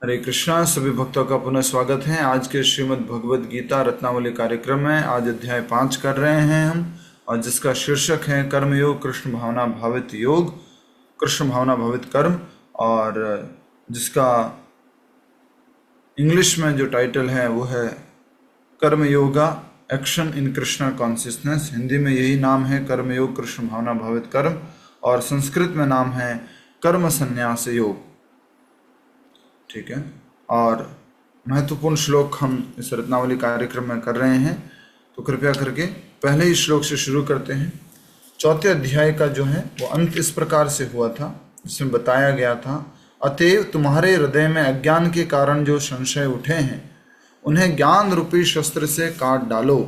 हरे कृष्णा। सभी भक्तों का पुनः स्वागत है आज के श्रीमद् भगवद गीता रत्नावली कार्यक्रम में। आज अध्याय 5 कर रहे हैं हम, और जिसका शीर्षक है कर्मयोग कृष्ण भावना भावित योग, कृष्ण भावना भावित कर्म, और जिसका इंग्लिश में जो टाइटल है वो है कर्म yoga action in Krishna consciousness. Hindi में यही नाम है, कर्मयोग कृष्ण भावना भावित कर्म, और संस्कृत में नाम है कर्म संन्यास योग। ठीक है, और महत्वपूर्ण श्लोक हम इस रत्नावली कार्यक्रम में कर रहे हैं, तो कृपया करके पहले ही श्लोक से शुरू करते हैं। चौथे अध्याय का जो है वो अंत इस प्रकार से हुआ था, जिसमें बताया गया था, अतएव तुम्हारे हृदय में अज्ञान के कारण जो संशय उठे हैं उन्हें ज्ञान रूपी शस्त्र से काट डालो।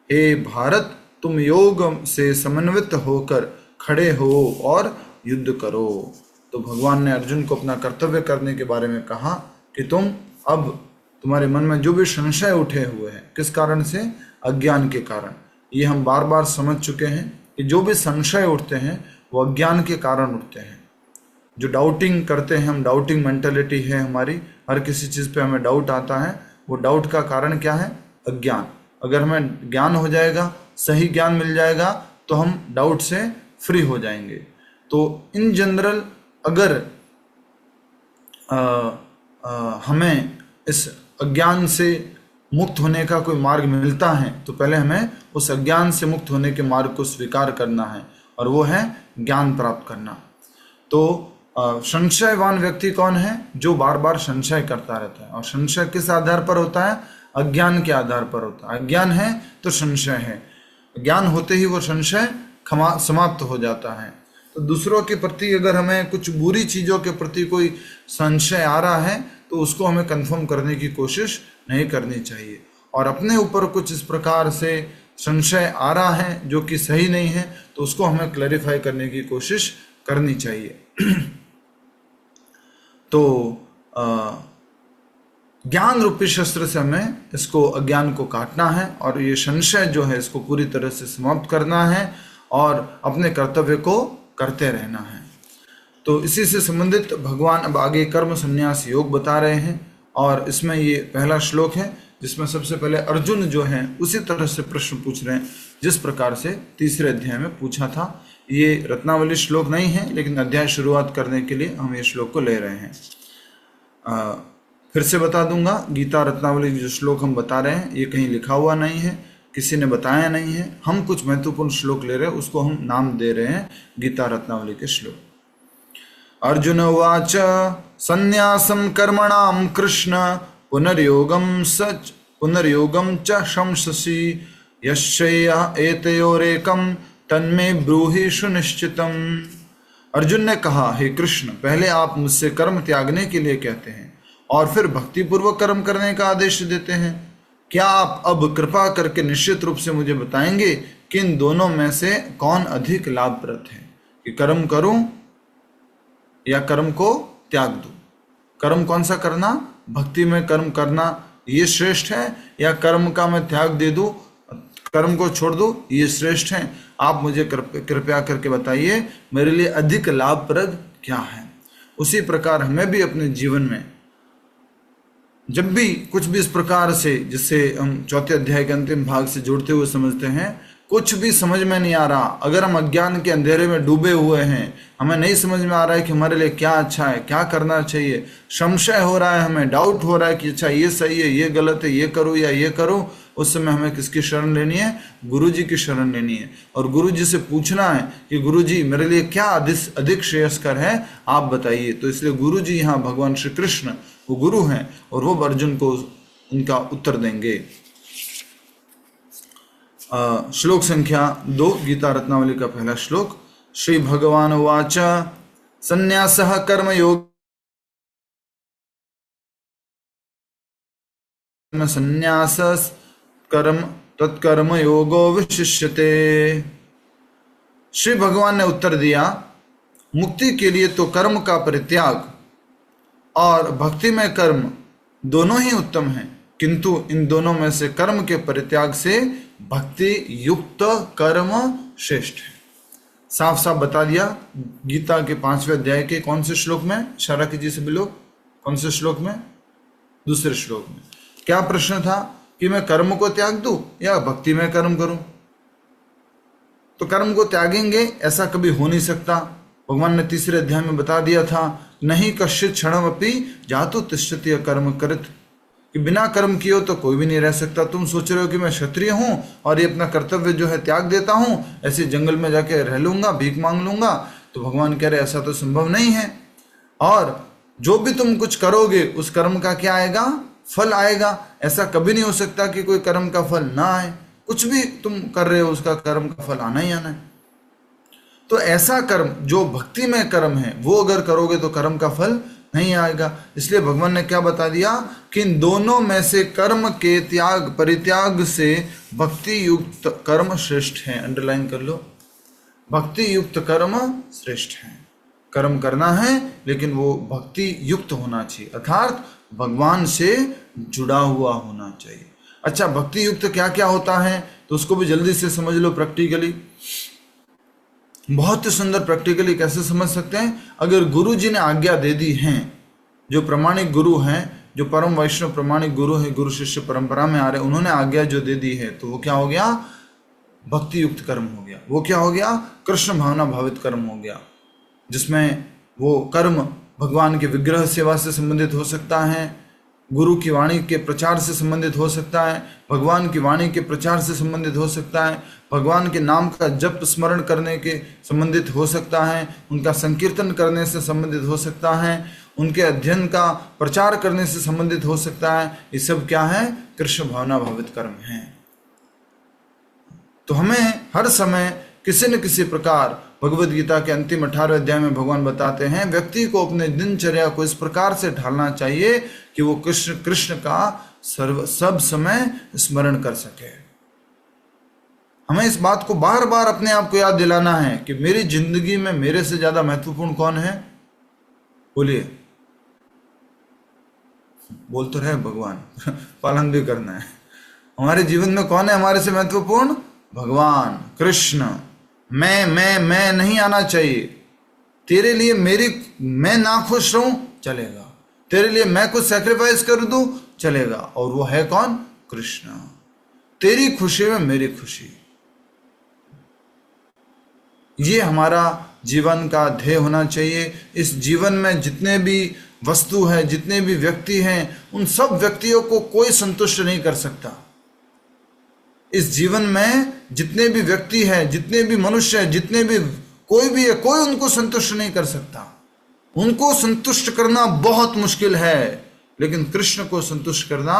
हे भारत, तुम योग से समन्वित होकर खड़े हो और युद्ध करो। तो भगवान ने अर्जुन को अपना कर्तव्य करने के बारे में कहा कि अब तुम्हारे मन में जो भी संशय उठे हुए हैं, किस कारण से? अज्ञान के कारण। ये हम बार बार समझ चुके हैं कि जो भी संशय उठते हैं वो अज्ञान के कारण उठते हैं। जो डाउटिंग करते हैं हम, डाउटिंग मेंटेलिटी है हमारी, हर किसी चीज़ पे हमें डाउट आता है, वो डाउट का कारण क्या है? अज्ञान। अगर हमें ज्ञान हो जाएगा, सही ज्ञान मिल जाएगा, तो हम डाउट से फ्री हो जाएंगे। तो इन जनरल अगर हमें इस अज्ञान से मुक्त होने का कोई मार्ग मिलता है, तो पहले हमें उस अज्ञान से मुक्त होने के मार्ग को स्वीकार करना है, और वो है ज्ञान प्राप्त करना। तो संशयवान व्यक्ति कौन है? जो बार बार संशय करता रहता है। और संशय किस आधार पर होता है? अज्ञान के आधार पर होता है। अज्ञान है तो संशय है, ज्ञान होते ही वो संशय समाप्त हो जाता है। तो दूसरों के प्रति अगर हमें कुछ बुरी चीज़ों के प्रति कोई संशय आ रहा है, तो उसको हमें कंफर्म करने की कोशिश नहीं करनी चाहिए। और अपने ऊपर कुछ इस प्रकार से संशय आ रहा है जो कि सही नहीं है, तो उसको हमें क्लैरिफाई करने की कोशिश करनी चाहिए। तो ज्ञान रूपी शस्त्र से हमें इसको अज्ञान को काटना है, और ये संशय जो है इसको पूरी तरह से समाप्त करना है, और अपने कर्तव्य को करते रहना है। तो इसी से संबंधित भगवान अब आगे कर्म संन्यास योग बता रहे हैं, और इसमें ये पहला श्लोक है जिसमें सबसे पहले अर्जुन जो है उसी तरह से प्रश्न पूछ रहे हैं जिस प्रकार से तीसरे अध्याय में पूछा था। ये रत्नावली श्लोक नहीं है, लेकिन अध्याय शुरुआत करने के लिए हम ये श्लोक को ले रहे हैं। फिर से बता दूंगा, गीता रत्नावली जो श्लोक हम बता रहे हैं ये कहीं लिखा हुआ नहीं है, किसी ने बताया नहीं है। हम कुछ महत्वपूर्ण श्लोक ले रहे हैं, उसको हम नाम दे रहे हैं गीता रत्नावली के श्लोक। अर्जुन उवाच संन्यासं कर्मणां कृष्ण पुनर्योगं च शंससि यश्चैव एतयोरेकं तन्मे ब्रूहि सुनिश्चितम्। अर्जुन ने कहा, हे कृष्ण, पहले आप मुझसे कर्म त्यागने के लिए कहते हैं और फिर भक्तिपूर्वक कर्म करने का आदेश देते हैं। क्या आप अब कृपा करके निश्चित रूप से मुझे बताएंगे कि इन दोनों में से कौन अधिक लाभप्रद है, कि कर्म करूं या कर्म को त्याग दूं? कर्म कौन सा करना? भक्ति में कर्म करना ये श्रेष्ठ है, या कर्म का मैं त्याग दे दूं, कर्म को छोड़ दूं, ये श्रेष्ठ है? आप मुझे कृपया करके बताइए मेरे लिए अधिक लाभप्रद क्या है। उसी प्रकार हमें भी अपने जीवन में जब भी कुछ भी इस प्रकार से, जिससे हम चौथे अध्याय के अंतिम भाग से जुड़ते हुए समझते हैं, कुछ भी समझ में नहीं आ रहा, अगर हम अज्ञान के अंधेरे में डूबे हुए हैं, हमें नहीं समझ में आ रहा है कि हमारे लिए क्या अच्छा है, क्या करना चाहिए, संशय हो रहा है, हमें डाउट हो रहा है कि अच्छा ये सही है, ये गलत है, ये करूँ या ये करूँ, उस समय हमें किसकी शरण लेनी है? गुरु जी की शरण लेनी है, और गुरु जी से पूछना है कि गुरु जी मेरे लिए क्या अधिक श्रेयस्कर है, आप बताइए। तो इसलिए गुरु जी यहाँ भगवान श्री कृष्ण वो गुरु हैं, और वो अर्जुन को उनका उत्तर देंगे। श्लोक संख्या 2 गीता रत्नावली का पहला श्लोक। श्री भगवान उवाच संन्यासः कर्मयोग संन्यासः कर्म तत्कर्म योगो विशिष्यते। श्री भगवान ने उत्तर दिया, मुक्ति के लिए तो कर्म का परित्याग और भक्ति में कर्म दोनों ही उत्तम हैं, किंतु इन दोनों में से कर्म के परित्याग से भक्ति युक्त कर्म श्रेष्ठ है। साफ साफ बता दिया गीता के 5वें अध्याय के कौन से श्लोक में? इशारा कीजिए सभी लोग, कौन से श्लोक में? दूसरे श्लोक में क्या प्रश्न था कि मैं कर्म को त्याग दूं या भक्ति में कर्म करूं? तो कर्म को त्यागेंगे ऐसा कभी हो नहीं सकता। भगवान ने तीसरे अध्याय में बता दिया था, नहीं कश्चित क्षणमपि जातु तिष्ठति अकर्म कृत, कि बिना कर्म किए तो कोई भी नहीं रह सकता। तुम सोच रहे हो कि मैं क्षत्रिय हूं और ये अपना कर्तव्य जो है त्याग देता हूं, ऐसे जंगल में जाके रह लूंगा, भीख मांग लूंगा, तो भगवान कह रहे ऐसा तो संभव नहीं है। और जो भी तुम कुछ करोगे उस कर्म का क्या आएगा? फल आएगा। ऐसा कभी नहीं हो सकता कि कोई कर्म का फल ना आए। कुछ भी तुम कर रहे हो उसका कर्म का फल आना ही आना है। तो ऐसा कर्म जो भक्ति में कर्म है वो अगर करोगे तो कर्म का फल नहीं आएगा। इसलिए भगवान ने क्या बता दिया कि इन दोनों में से कर्म के त्याग परित्याग से भक्ति युक्त कर्म श्रेष्ठ है। अंडरलाइन कर लो, भक्ति युक्त कर्म श्रेष्ठ है। कर्म करना है लेकिन वो भक्ति युक्त होना चाहिए, अर्थात भगवान से जुड़ा हुआ होना चाहिए। अच्छा, भक्ति युक्त क्या क्या होता है तो उसको भी जल्दी से समझ लो प्रैक्टिकली। बहुत ही सुंदर प्रैक्टिकली कैसे समझ सकते हैं? अगर गुरु जी ने आज्ञा दे दी है, जो प्रमाणिक गुरु हैं, जो परम वैष्णव प्रमाणिक गुरु है, गुरु शिष्य परंपरा में आ रहे, उन्होंने आज्ञा जो दे दी है तो वो क्या हो गया? भक्ति युक्त कर्म हो गया। वो क्या हो गया? कृष्ण भावना भावित कर्म हो गया, जिसमें वो कर्म भगवान के विग्रह सेवा से संबंधित हो सकता है, गुरु की वाणी के प्रचार से संबंधित हो सकता है, भगवान की वाणी के प्रचार से संबंधित हो सकता है, भगवान के नाम का जप स्मरण करने के संबंधित हो सकता है, उनका संकीर्तन करने से संबंधित हो सकता है, उनके अध्ययन का प्रचार करने से संबंधित हो सकता है। ये सब क्या है? कृष्ण भावना भावित कर्म है। तो हमें हर समय किसी न किसी प्रकार भगवद गीता के अंतिम 18वें अध्याय में भगवान बताते हैं व्यक्ति को अपने दिनचर्या को इस प्रकार से ढालना चाहिए कि वो कृष्ण का सब समय स्मरण कर सके। हमें इस बात को बार बार अपने आप को याद दिलाना है कि मेरी जिंदगी में मेरे से ज्यादा महत्वपूर्ण कौन है? बोलिए, बोल तो रहे भगवान, पालन भी करना है। हमारे जीवन में कौन है हमारे से महत्वपूर्ण? भगवान कृष्ण। मैं नहीं आना चाहिए। तेरे लिए मैं ना खुश रहूं चलेगा, तेरे लिए मैं कुछ सैक्रिफाइस कर दूं चलेगा, और वो है कौन? कृष्ण। तेरी खुशी में मेरी खुशी, ये हमारा जीवन का ध्येय होना चाहिए। इस जीवन में जितने भी वस्तु हैं, जितने भी व्यक्ति हैं, उन सब व्यक्तियों को कोई संतुष्ट नहीं कर सकता। इस जीवन में जितने भी व्यक्ति हैं, जितने भी मनुष्य हैं, जितने भी कोई भी है, कोई उनको संतुष्ट नहीं कर सकता। उनको संतुष्ट करना बहुत मुश्किल है, लेकिन कृष्ण को संतुष्ट करना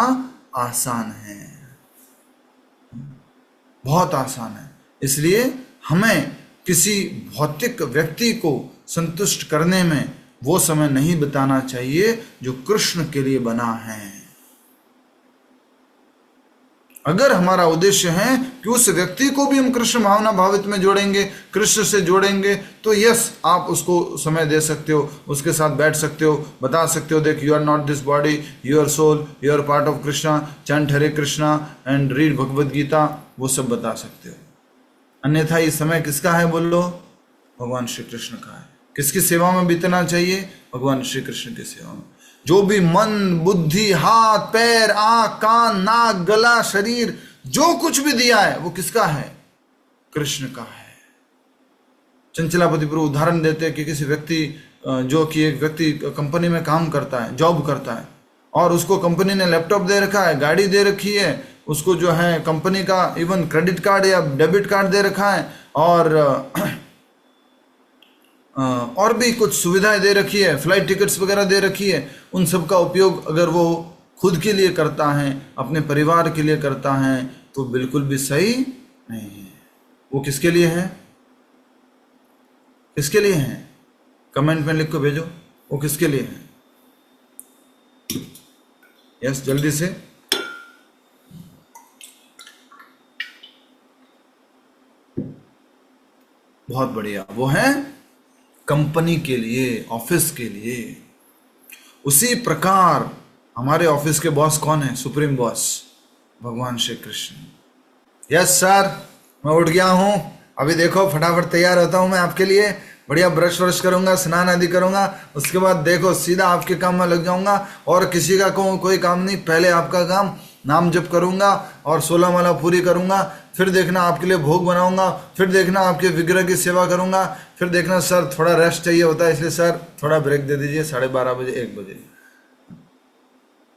आसान है, बहुत आसान है। इसलिए हमें किसी भौतिक व्यक्ति को संतुष्ट करने में वो समय नहीं बिताना चाहिए जो कृष्ण के लिए बना है। अगर हमारा उद्देश्य है कि उस व्यक्ति को भी हम कृष्ण भावना भावित में जोड़ेंगे, कृष्ण से जोड़ेंगे, तो यस, आप उसको समय दे सकते हो, उसके साथ बैठ सकते हो, बता सकते हो, देख, you are not this body, you are soul, you are part of Krishna, chant Hare Krishna and read Bhagavad Gita, वो सब बता सकते हो। अन्यथा ये समय किसका है? बोलो, भगवान श्री कृष्ण का है। किसकी सेवा में बीतना चाहिए? भगवान श्री कृष्ण की सेवा में। जो भी मन, बुद्धि, हाथ, पैर, आंख, कान, नाक, गला, शरीर, जो कुछ भी दिया है वो किसका है? कृष्ण का है। चंचलापति प्रभु उदाहरण देते हैं कि किसी व्यक्ति, जो कि एक व्यक्ति कंपनी में काम करता है, जॉब करता है, और उसको कंपनी ने लैपटॉप दे रखा है, गाड़ी दे रखी है, उसको जो है कंपनी का इवन क्रेडिट कार्ड या डेबिट कार्ड दे रखा है, और भी कुछ सुविधाएं दे रखी है, फ्लाइट टिकट्स वगैरह दे रखी है। उन सब का उपयोग अगर वो खुद के लिए करता है, अपने परिवार के लिए करता है, तो बिल्कुल भी सही नहीं है। वो किसके लिए है? किसके लिए है? कमेंट में लिख के भेजो, वो किसके लिए है? यस, जल्दी से। बहुत बढ़िया, वो है कंपनी के लिए, ऑफिस के लिए। उसी प्रकार हमारे ऑफिस के बॉस कौन है? सुप्रीम बॉस भगवान श्री कृष्ण। यस सर, मैं उठ गया हूं, अभी देखो फटाफट तैयार होता हूं मैं आपके लिए, बढ़िया ब्रश व्रश करूंगा, स्नान आदि करूंगा, उसके बाद देखो सीधा आपके काम में लग जाऊंगा और किसी का कोई काम नहीं, पहले आपका काम, नाम जप करूंगा और 16 माला पूरी करूंगा, फिर देखना आपके लिए भोग बनाऊंगा, फिर देखना आपके विग्रह की सेवा करूंगा, फिर देखना सर थोड़ा रेस्ट चाहिए होता है इसलिए सर थोड़ा ब्रेक दे दीजिए, 12:30 बजे 1 बजे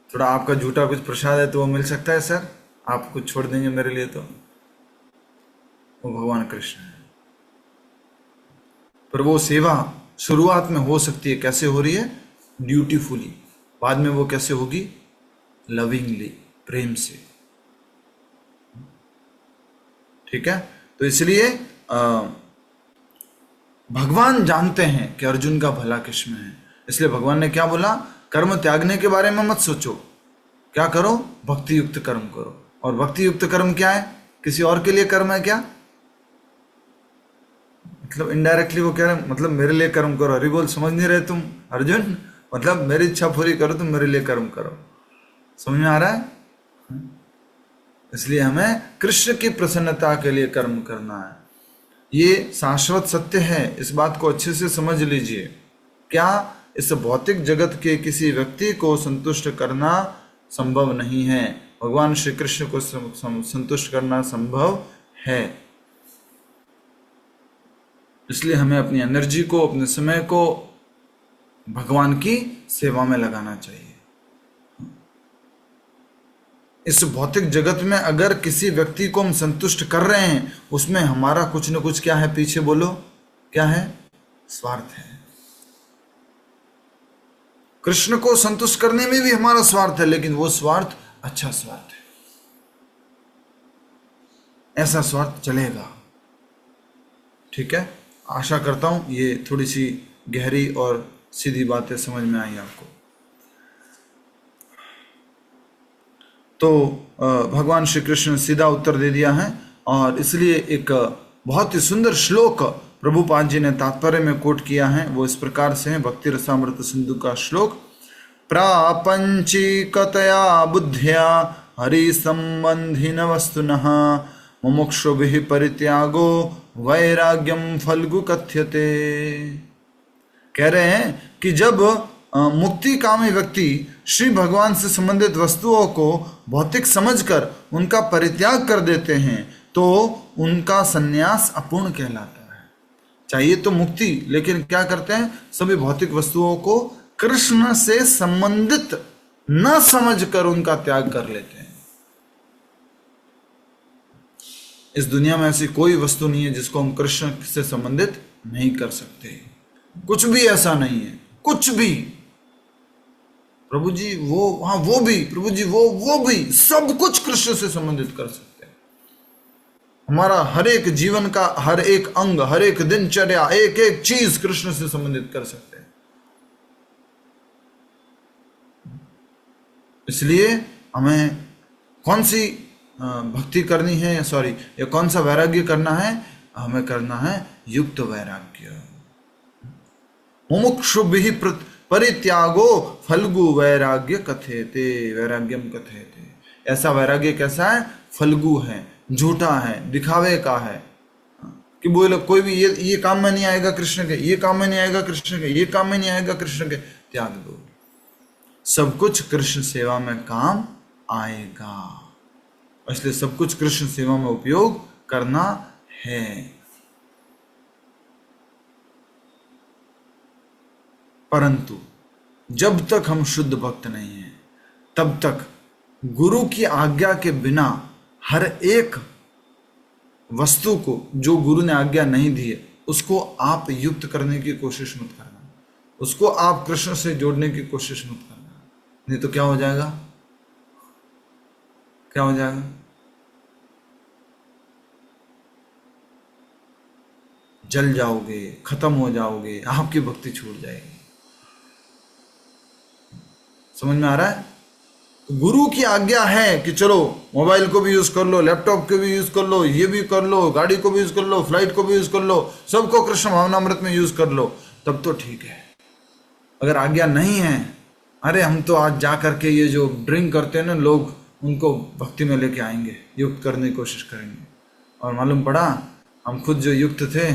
थोड़ा आपका झूठा कुछ प्रसाद है तो वो मिल सकता है सर, आप कुछ छोड़ देंगे मेरे लिए तो। वो भगवान कृष्ण है। पर वो सेवा शुरुआत में हो सकती है, कैसे हो रही है? ड्यूटीफुली। बाद में वो कैसे होगी? लविंगली, प्रेम से। ठीक है, तो इसलिए भगवान जानते हैं कि अर्जुन का भला किसमें है, इसलिए भगवान ने क्या बोला? कर्म त्यागने के बारे में मत सोचो, क्या करो? भक्ति युक्त कर्म करो। और भक्ति युक्त कर्म क्या है? किसी और के लिए कर्म है क्या? मतलब इनडायरेक्टली वो कह रहे हैं, मतलब मेरे लिए कर्म करो। हरि बोल, समझ नहीं रहे तुम अर्जुन? मतलब मेरी इच्छा पूरी करो, तुम मेरे लिए कर्म करो। समझ में आ रहा है? इसलिए हमें कृष्ण की प्रसन्नता के लिए कर्म करना है। ये शाश्वत सत्य है, इस बात को अच्छे से समझ लीजिए। क्या इस भौतिक जगत के किसी व्यक्ति को संतुष्ट करना संभव नहीं है, भगवान श्री कृष्ण को संतुष्ट करना संभव है। इसलिए हमें अपनी एनर्जी को, अपने समय को भगवान की सेवा में लगाना चाहिए। इस भौतिक जगत में अगर किसी व्यक्ति को हम संतुष्ट कर रहे हैं, उसमें हमारा कुछ न कुछ क्या है पीछे? बोलो, क्या है? स्वार्थ है। कृष्ण को संतुष्ट करने में भी हमारा स्वार्थ है, लेकिन वो स्वार्थ अच्छा स्वार्थ है, ऐसा स्वार्थ चलेगा। ठीक है, आशा करता हूं ये थोड़ी सी गहरी और सीधी बातें समझ में आई आपको। तो भगवान श्री कृष्ण ने सीधा उत्तर दे दिया है, और इसलिए एक बहुत ही सुंदर श्लोक प्रभुपाद जी ने तात्पर्य में कोट किया है। वो इस प्रकार से है, भक्ति रसामृत सिंधु का श्लोक। प्रापंचिकतया बुद्ध्या हरि संबंधिन वस्तुनः मुमुक्षुभिः परित्यागो वैराग्यम फल्गु कथ्यते। कह रहे हैं कि जब मुक्ति कामी व्यक्ति श्री भगवान से संबंधित वस्तुओं को भौतिक समझकर उनका परित्याग कर देते हैं, तो उनका संन्यास अपूर्ण कहलाता है। चाहिए तो मुक्ति, लेकिन क्या करते हैं? सभी भौतिक वस्तुओं को कृष्ण से संबंधित न समझकर उनका त्याग कर लेते हैं। इस दुनिया में ऐसी कोई वस्तु नहीं है जिसको हम कृष्ण से संबंधित नहीं कर सकते। कुछ भी ऐसा नहीं है, कुछ भी। प्रभु जी वो, हाँ वो भी, प्रभु जी वो भी, सब कुछ कृष्ण से संबंधित कर सकते हैं। हमारा हर एक जीवन का हर एक अंग, हर एक दिनचर्या, एक एक चीज कृष्ण से संबंधित कर सकते हैं। इसलिए हमें कौन सी भक्ति करनी है, सॉरी, या कौन सा वैराग्य करना है? हमें करना है युक्त वैराग्य। मुमुक्षुभिः परित्यागो फल्गु वैराग्य कथेते, वैराग्यम कथेते। ऐसा वैराग्य कैसा है? फल्गु है, झूठा है, दिखावे का है, कि बोले कोई भी ये काम में नहीं आएगा कृष्ण के, ये काम में नहीं आएगा कृष्ण के, ये काम में नहीं आएगा कृष्ण के, त्याग दो। सब कुछ कृष्ण सेवा में काम आएगा, इसलिए सब कुछ कृष्ण सेवा में उपयोग करना है। परंतु जब तक हम शुद्ध भक्त नहीं हैं, तब तक गुरु की आज्ञा के बिना हर एक वस्तु को, जो गुरु ने आज्ञा नहीं दी है, उसको आप युक्त करने की कोशिश मत करना, उसको आप कृष्ण से जोड़ने की कोशिश मत करना। नहीं तो क्या हो जाएगा? क्या हो जाएगा? जल जाओगे, खत्म हो जाओगे, आपकी भक्ति छूट जाएगी। समझ में आ रहा है? गुरु की आज्ञा है कि चलो मोबाइल को भी यूज कर लो, लैपटॉप को भी यूज कर लो, ये भी कर लो, गाड़ी को भी यूज कर लो, फ्लाइट को भी यूज कर लो, सबको कृष्ण भावनामृत में यूज कर लो, तब तो ठीक है। अगर आज्ञा नहीं है, अरे हम तो आज जा करके ये जो ड्रिंक करते हैं ना लोग, उनको भक्ति में लेके आएंगे, युक्त करने की कोशिश करेंगे, और मालूम पड़ा हम खुद जो युक्त थे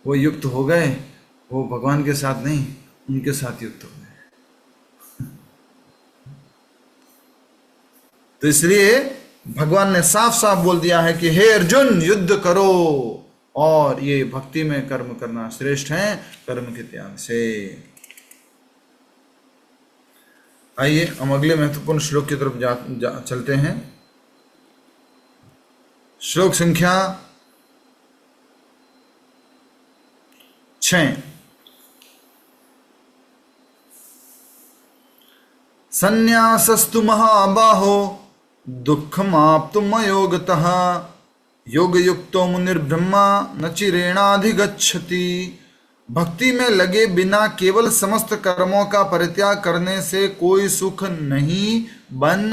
वो युक्त हो गए, वो भगवान के साथ नहीं, उनके साथ युक्त हो गए। तो इसलिए भगवान ने साफ साफ बोल दिया है कि हे अर्जुन, युद्ध करो, और ये भक्ति में कर्म करना श्रेष्ठ है कर्म के त्याग से। आइए हम अगले महत्वपूर्ण श्लोक की तरफ चलते हैं। श्लोक संख्या 6। संन्यासस्तु महाबाहो दुःखमाप्तुम अयोगतः योगयुक्तो मुनिर्ब्रह्मा न चिरेणाधिगच्छति। भक्ति में लगे बिना केवल समस्त कर्मों का परित्याग करने से कोई सुख नहीं बन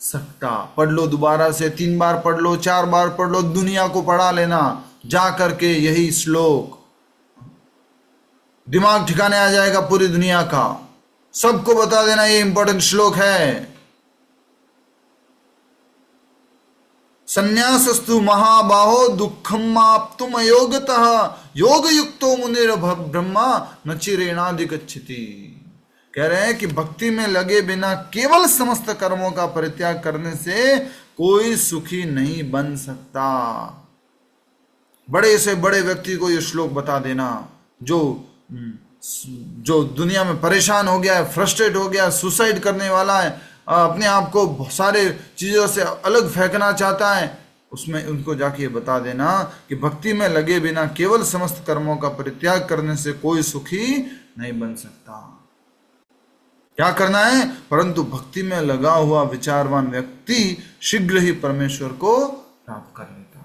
सकता। पढ़ लो, दोबारा से 3 बार पढ़ लो, 4 बार पढ़ लो, दुनिया को पढ़ा लेना जा करके। यही श्लोक दिमाग ठिकाने आ जाएगा पूरी दुनिया का। सबको बता देना ये इंपॉर्टेंट श्लोक है। संन्यासस्तु महाबाहो दुःखमाप्तुम अयोगतः योगयुक्तो मुनिर्ब्रह्मा न चिरेणाधिगच्छति। कह रहे हैं कि भक्ति में लगे बिना केवल समस्त कर्मों का परित्याग करने से कोई सुखी नहीं बन सकता। बड़े से बड़े व्यक्ति को यह श्लोक बता देना, जो दुनिया में परेशान हो गया है, फ्रस्ट्रेट हो गया है, सुसाइड करने वाला है, अपने आप को बहुत सारे चीजों से अलग फेंकना चाहता है, उसमें उनको जाके ये बता देना कि भक्ति में लगे बिना केवल समस्त कर्मों का परित्याग करने से कोई सुखी नहीं बन सकता। क्या करना है? परंतु भक्ति में लगा हुआ विचारवान व्यक्ति शीघ्र ही परमेश्वर को प्राप्त कर लेता है।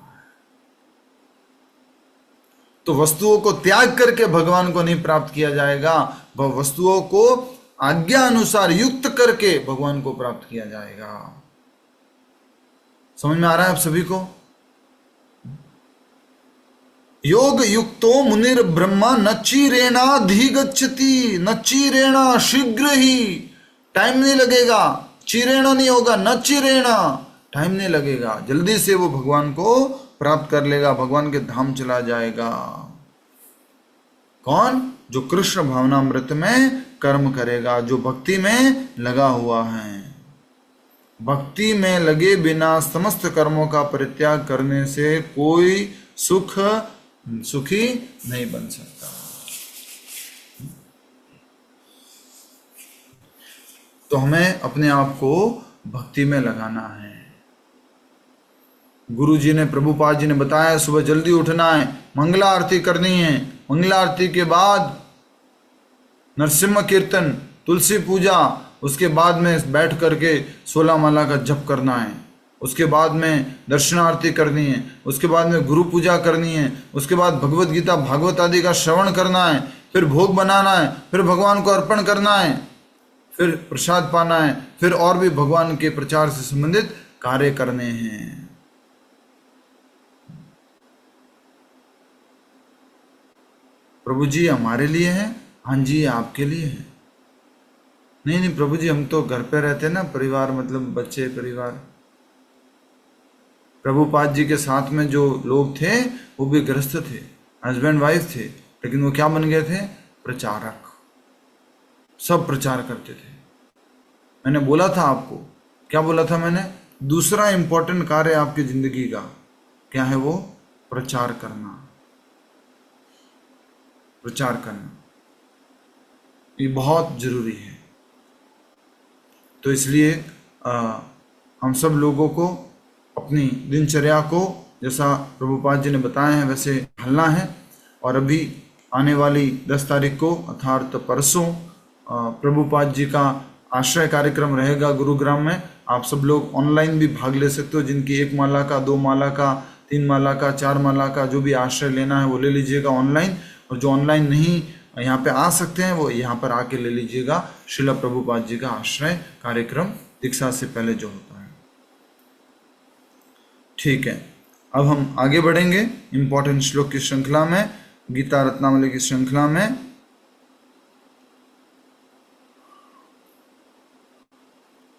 तो वस्तुओं को त्याग करके भगवान को नहीं प्राप्त किया जाएगा, वस्तुओं को आज्ञा अनुसार युक्त करके भगवान को प्राप्त किया जाएगा। समझ में आ रहा है आप सभी को? योग युक्तो मुनिर ब्रह्मा नचिरेणाधिगच्छति। नचिरेणा, शीघ्र ही, टाइम नहीं लगेगा, चिरेणा नहीं होगा, नचिरेणा, टाइम नहीं लगेगा, जल्दी से वो भगवान को प्राप्त कर लेगा, भगवान के धाम चला जाएगा। कौन? जो कृष्ण भावनामृत में कर्म करेगा, जो भक्ति में लगा हुआ है। भक्ति में लगे बिना समस्त कर्मों का परित्याग करने से कोई सुखी नहीं बन सकता। तो हमें अपने आप को भक्ति में लगाना है। गुरु जी ने, प्रभुपाद जी ने बताया, सुबह जल्दी उठना है, मंगला आरती करनी है, मंगला आरती के बाद नरसिम्हा कीर्तन, तुलसी पूजा, उसके बाद में बैठ करके 16 माला का जप करना है, उसके बाद में दर्शनारती करनी है, उसके बाद में गुरु पूजा करनी है, उसके बाद भगवत गीता भागवत आदि का श्रवण करना है, फिर भोग बनाना है, फिर भगवान को अर्पण करना है, फिर प्रसाद पाना है, फिर और भी भगवान के प्रचार से संबंधित कार्य करने हैं। प्रभु जी हमारे लिए है? हाँ जी आपके लिए है। नहीं प्रभु जी हम तो घर पे रहते ना, परिवार मतलब बच्चे परिवार। प्रभुपाद जी के साथ में जो लोग थे वो भी गृहस्थ थे, हस्बैंड वाइफ थे, लेकिन वो क्या बन गए थे? प्रचारक। सब प्रचार करते थे। मैंने बोला था आपको, क्या बोला था मैंने? दूसरा इंपॉर्टेंट कार्य आपकी जिंदगी का क्या है? वो प्रचार करना। प्रचार करना ये बहुत जरूरी है। तो इसलिए हम सब लोगों को अपनी दिनचर्या को जैसा प्रभुपाद जी ने बताया है वैसे ढलना है। और अभी आने वाली 10 तारीख को अर्थात परसों प्रभुपाद जी का आश्रय कार्यक्रम रहेगा गुरुग्राम में। आप सब लोग ऑनलाइन भी भाग ले सकते हो। जिनकी 1 माला का, 2 माला का, 3 माला का, 4 माला का जो भी आश्रय लेना है वो ले लीजिएगा ऑनलाइन। और जो ऑनलाइन नहीं यहाँ पे आ सकते हैं वो यहाँ पर आके ले लीजिएगा। श्रील प्रभुपाद जी का आश्रय कार्यक्रम दीक्षा से पहले जो होता है। ठीक है, अब हम आगे बढ़ेंगे इंपॉर्टेंट श्लोक की श्रृंखला में, गीता रत्नावली की श्रृंखला में।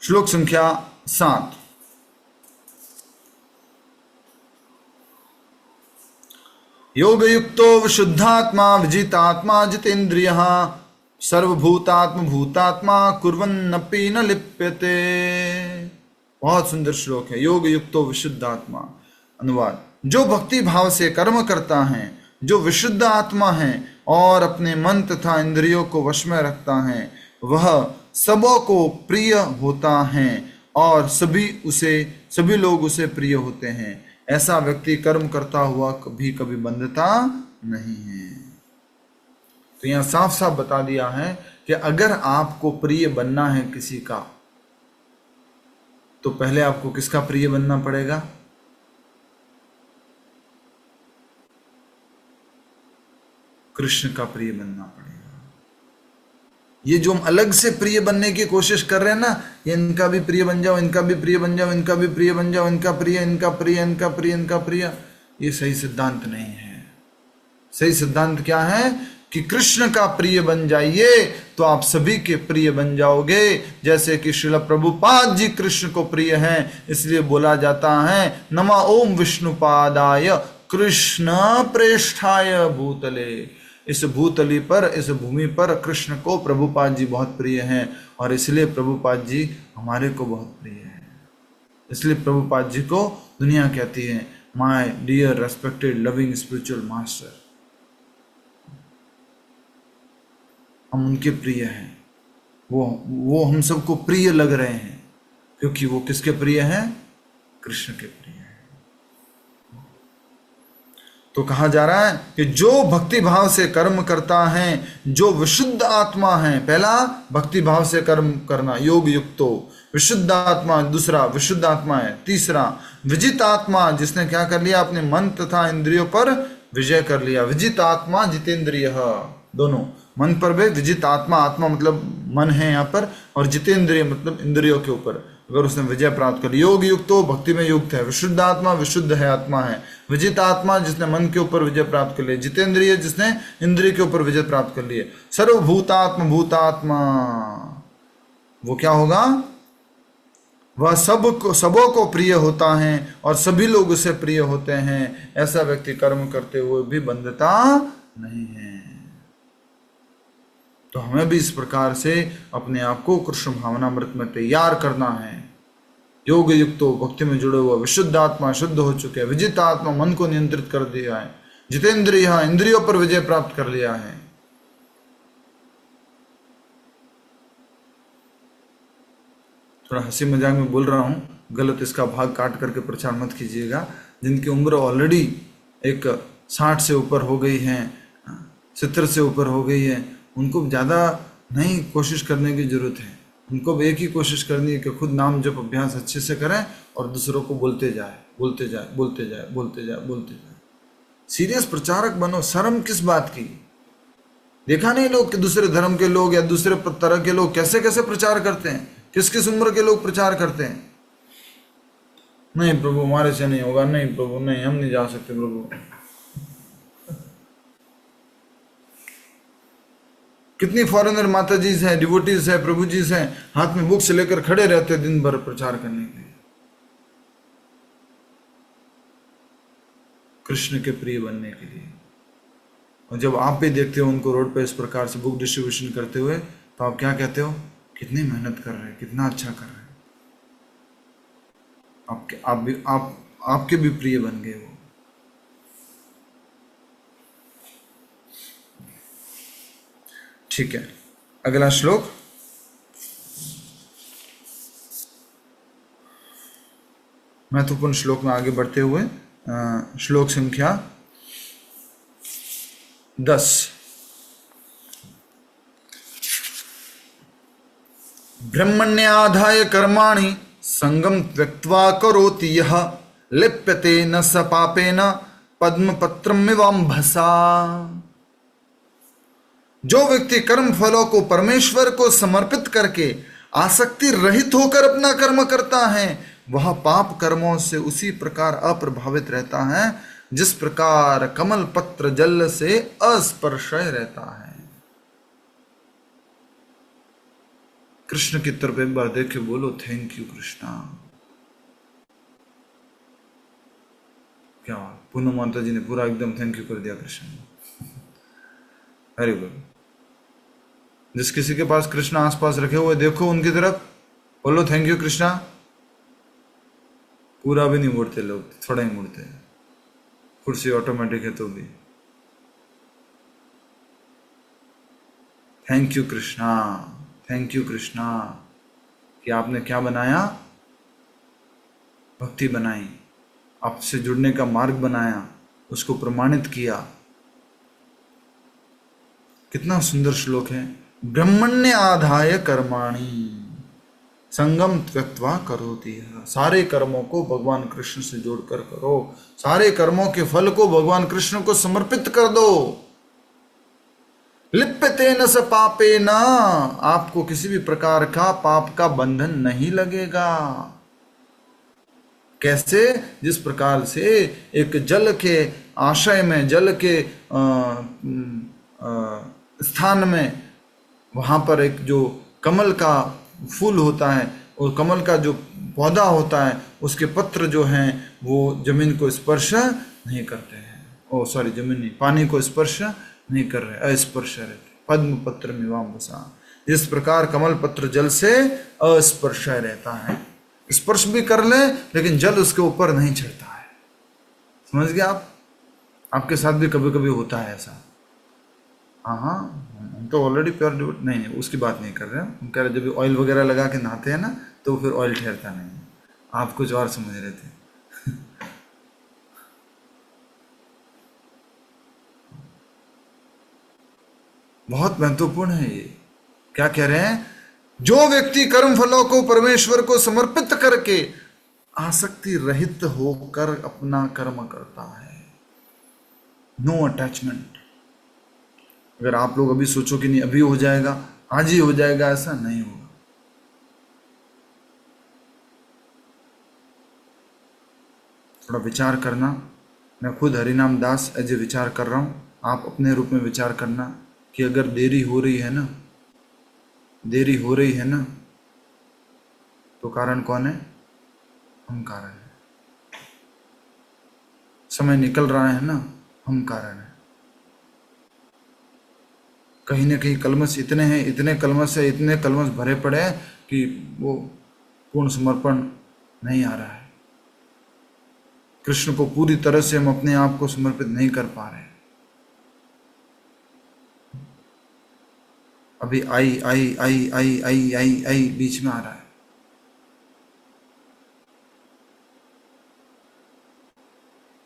श्लोक संख्या 7। योग युक्तो विशुद्धात्मा विजितात्मा जितेन्द्रियः सर्वभूतात्म भूतात्मा कुर्वन्नपि न लिप्यते। बहुत सुंदर श्लोक है। योग युक्तो विशुद्धात्मा, अनुवाद, जो भक्ति भाव से कर्म करता है, जो विशुद्ध आत्मा है और अपने मन तथा इंद्रियों को वश में रखता है, वह सबों को प्रिय होता है और सभी लोग उसे प्रिय होते हैं। ऐसा व्यक्ति कर्म करता हुआ कभी कभी बंधता नहीं है। तो यहां साफ साफ बता दिया है कि अगर आपको प्रिय बनना है किसी का, तो पहले आपको किसका प्रिय बनना पड़ेगा? कृष्ण का प्रिय बनना पड़ेगा। ये जो हम अलग से प्रिय बनने की कोशिश कर रहे हैं ना, ये इनका भी प्रिय बन जाओ, इनका भी प्रिय बन जाओ, इनका भी प्रिय बन जाओ, इनका प्रिय, इनका प्रिय, इनका प्रिय, इनका प्रिय, ये सही सिद्धांत नहीं है। सही सिद्धांत क्या है कि कृष्ण का प्रिय बन जाइए तो आप सभी के प्रिय बन जाओगे। जैसे कि श्रील प्रभुपाद जी कृष्ण को प्रिय हैं, इसलिए बोला जाता है नमः ओम विष्णुपादाय कृष्ण प्रेष्ठाय भूतले। इस भूतली पर, इस भूमि पर कृष्ण को प्रभुपाद जी बहुत प्रिय हैं और इसलिए प्रभुपाद जी हमारे को बहुत प्रिय है। इसलिए प्रभुपाद जी को दुनिया कहती है my dear respected loving spiritual master. हम उनके प्रिय हैं, वो हम सबको प्रिय लग रहे हैं क्योंकि वो किसके प्रिय हैं? कृष्ण के प्रिय हैं। तो कहा जा रहा है कि जो भक्ति भाव से कर्म करता है, जो विशुद्ध आत्मा है, पहला भक्ति भाव से कर्म करना योग युक्तो, विशुद्ध आत्मा दूसरा, विशुद्ध आत्मा है तीसरा, विजित आत्मा जिसने क्या कर लिया? अपने मन तथा इंद्रियों पर विजय कर लिया। विजित आत्मा जितेंद्रिय, दोनों मन पर भी विजित आत्मा, आत्मा मतलब मन है यहाँ पर, और जितेंद्रिय मतलब इंद्रियों के ऊपर अगर उसने विजय प्राप्त कर। योग युक्त तो भक्ति में युक्त है, विशुद्ध आत्मा विशुद्ध है आत्मा है, विजित आत्मा जिसने मन के ऊपर विजय प्राप्त कर लिया, जितेंद्रिय जिसने इंद्रिय के ऊपर विजय प्राप्त कर लिए, सर्वभूतात्म भूतात्मा वो क्या होगा? वह सबों को प्रिय होता है और सभी लोग उसे प्रिय होते हैं। ऐसा व्यक्ति कर्म करते हुए भी बंधता नहीं है। तो हमें भी इस प्रकार से अपने आप को कृष्ण भावनामृत में तैयार करना है। योग युक्त भक्ति में जुड़े हुआ विशुद्ध आत्मा शुद्ध हो चुके हैं, विजित आत्मा मन को नियंत्रित कर दिया है, जितेंद्रिय इंद्रियों पर विजय प्राप्त कर लिया है। थोड़ा हंसी मजाक में बोल रहा हूं, गलत इसका भाग काट करके प्रचार मत कीजिएगा। जिनकी उम्र ऑलरेडी एक 60 से ऊपर हो गई है, 70 से ऊपर हो गई है, उनको ज़्यादा नहीं कोशिश करने की ज़रूरत है। उनको एक ही कोशिश करनी है कि खुद नाम जप अभ्यास अच्छे से करें और दूसरों को बोलते जाए, बोलते जाए, बोलते जाए, बोलते जाए, बोलते जाए। सीरियस प्रचारक बनो। शर्म किस बात की? देखा नहीं लोग कि दूसरे धर्म के लोग या दूसरे तरह के लोग कैसे कैसे प्रचार करते हैं, किस किस उम्र के लोग प्रचार करते हैं। नहीं प्रभु हमारे से नहीं होगा, नहीं प्रभु नहीं, हम नहीं जा सकते प्रभु। कितनी फॉरेनर माता जी हैं, डिवोटीज हैं, प्रभु जी हैं, हाथ में बुक्स लेकर खड़े रहते हैं दिन भर प्रचार करने के लिए, कृष्ण के प्रिय बनने के लिए। और जब आप भी देखते हो उनको रोड पे इस प्रकार से बुक डिस्ट्रीब्यूशन करते हुए, तो आप क्या कहते हो? कितनी मेहनत कर रहे हैं, कितना अच्छा कर रहे हैं। आपके भी प्रिय बन गए वो। ठीक है, अगला श्लोक। महत्वपूर्ण श्लोक में आगे बढ़ते हुए श्लोक संख्या 10। ब्रह्मण्याधाय कर्माणि संगम त्यक्त्वा करोति यः लिप्यते न स पापेन पद्मपत्रमिवाम्भसा। जो व्यक्ति कर्म फलों को परमेश्वर को समर्पित करके आसक्ति रहित होकर अपना कर्म करता है, वह पाप कर्मों से उसी प्रकार अप्रभावित रहता है जिस प्रकार कमल पत्र जल से अस्पर्शय रहता है। कृष्ण की तरफ एक बार देखे बोलो थैंक यू कृष्णा। क्या बात। पूनम माता जी ने पूरा एकदम थैंक यू कर दिया कृष्ण। Very good. जिस किसी के पास कृष्ण आसपास रखे हुए देखो उनकी तरफ, बोलो थैंक यू कृष्णा। पूरा भी नहीं मुड़ते लोग, थोड़ा ही मुड़ते हैं, कुर्सी ऑटोमेटिक है तो भी। Thank you Krishna, thank you Krishna कि आपने क्या बनाया, भक्ति बनाई, आपसे जुड़ने का मार्ग बनाया, उसको प्रमाणित किया। कितना सुंदर श्लोक है। ब्रह्मण्य आधाय कर्माणि संगम त्यक्त्वा करोति यः। सारे कर्मों को भगवान कृष्ण से जोड़कर करो, सारे कर्मों के फल को भगवान कृष्ण को समर्पित कर दो। लिप्यतेन स पापेन, आपको किसी भी प्रकार का पाप का बंधन नहीं लगेगा। कैसे? जिस प्रकार से एक जल के आशय में, जल के स्थान में, वहां पर एक जो कमल का फूल होता है और कमल का जो पौधा होता है, उसके पत्र जो हैं वो जमीन को स्पर्श नहीं करते हैं। ओ सॉरी, जमीन नहीं, पानी को स्पर्श नहीं कर रहे, अस्पर्श रहते। पद्म पत्र मिवाम बसा। इस प्रकार कमल पत्र जल से अस्पर्श रहता है, स्पर्श भी कर ले लेकिन जल उसके ऊपर नहीं चढ़ता है। समझ गए आप? आपके साथ भी कभी कभी होता है ऐसा। हाँ हाँ, हम तो ऑलरेडी प्योर डिवोट नहीं, उसकी बात नहीं कर रहे हैं। हम कह रहे जब ऑयल वगैरह लगा के नहाते हैं ना, तो फिर ऑयल ठहरता नहीं है। आप कुछ और समझ रहे थे। बहुत महत्वपूर्ण है ये। क्या कह रहे हैं? जो व्यक्ति कर्म फलों को परमेश्वर को समर्पित करके आसक्ति रहित होकर अपना कर्म करता है, नो अटैचमेंट। अगर आप लोग अभी सोचो कि नहीं अभी हो जाएगा, आज ही हो जाएगा, ऐसा नहीं होगा। थोड़ा विचार करना। मैं खुद हरिनाम दास एज ए विचार कर रहा हूं, आप अपने रूप में विचार करना कि अगर देरी हो रही है ना, देरी हो रही है ना, तो कारण कौन है? हम कारण है। समय निकल रहा है ना, हम कारण है। कहीं ना कहीं कलमश इतने हैं, इतने कलमश है, इतने कलमश भरे पड़े हैं कि वो पूर्ण समर्पण नहीं आ रहा है। कृष्ण को पूरी तरह से हम अपने आप को समर्पित नहीं कर पा रहे। अभी आई आई आई आई आई आई आई बीच में आ रहा है।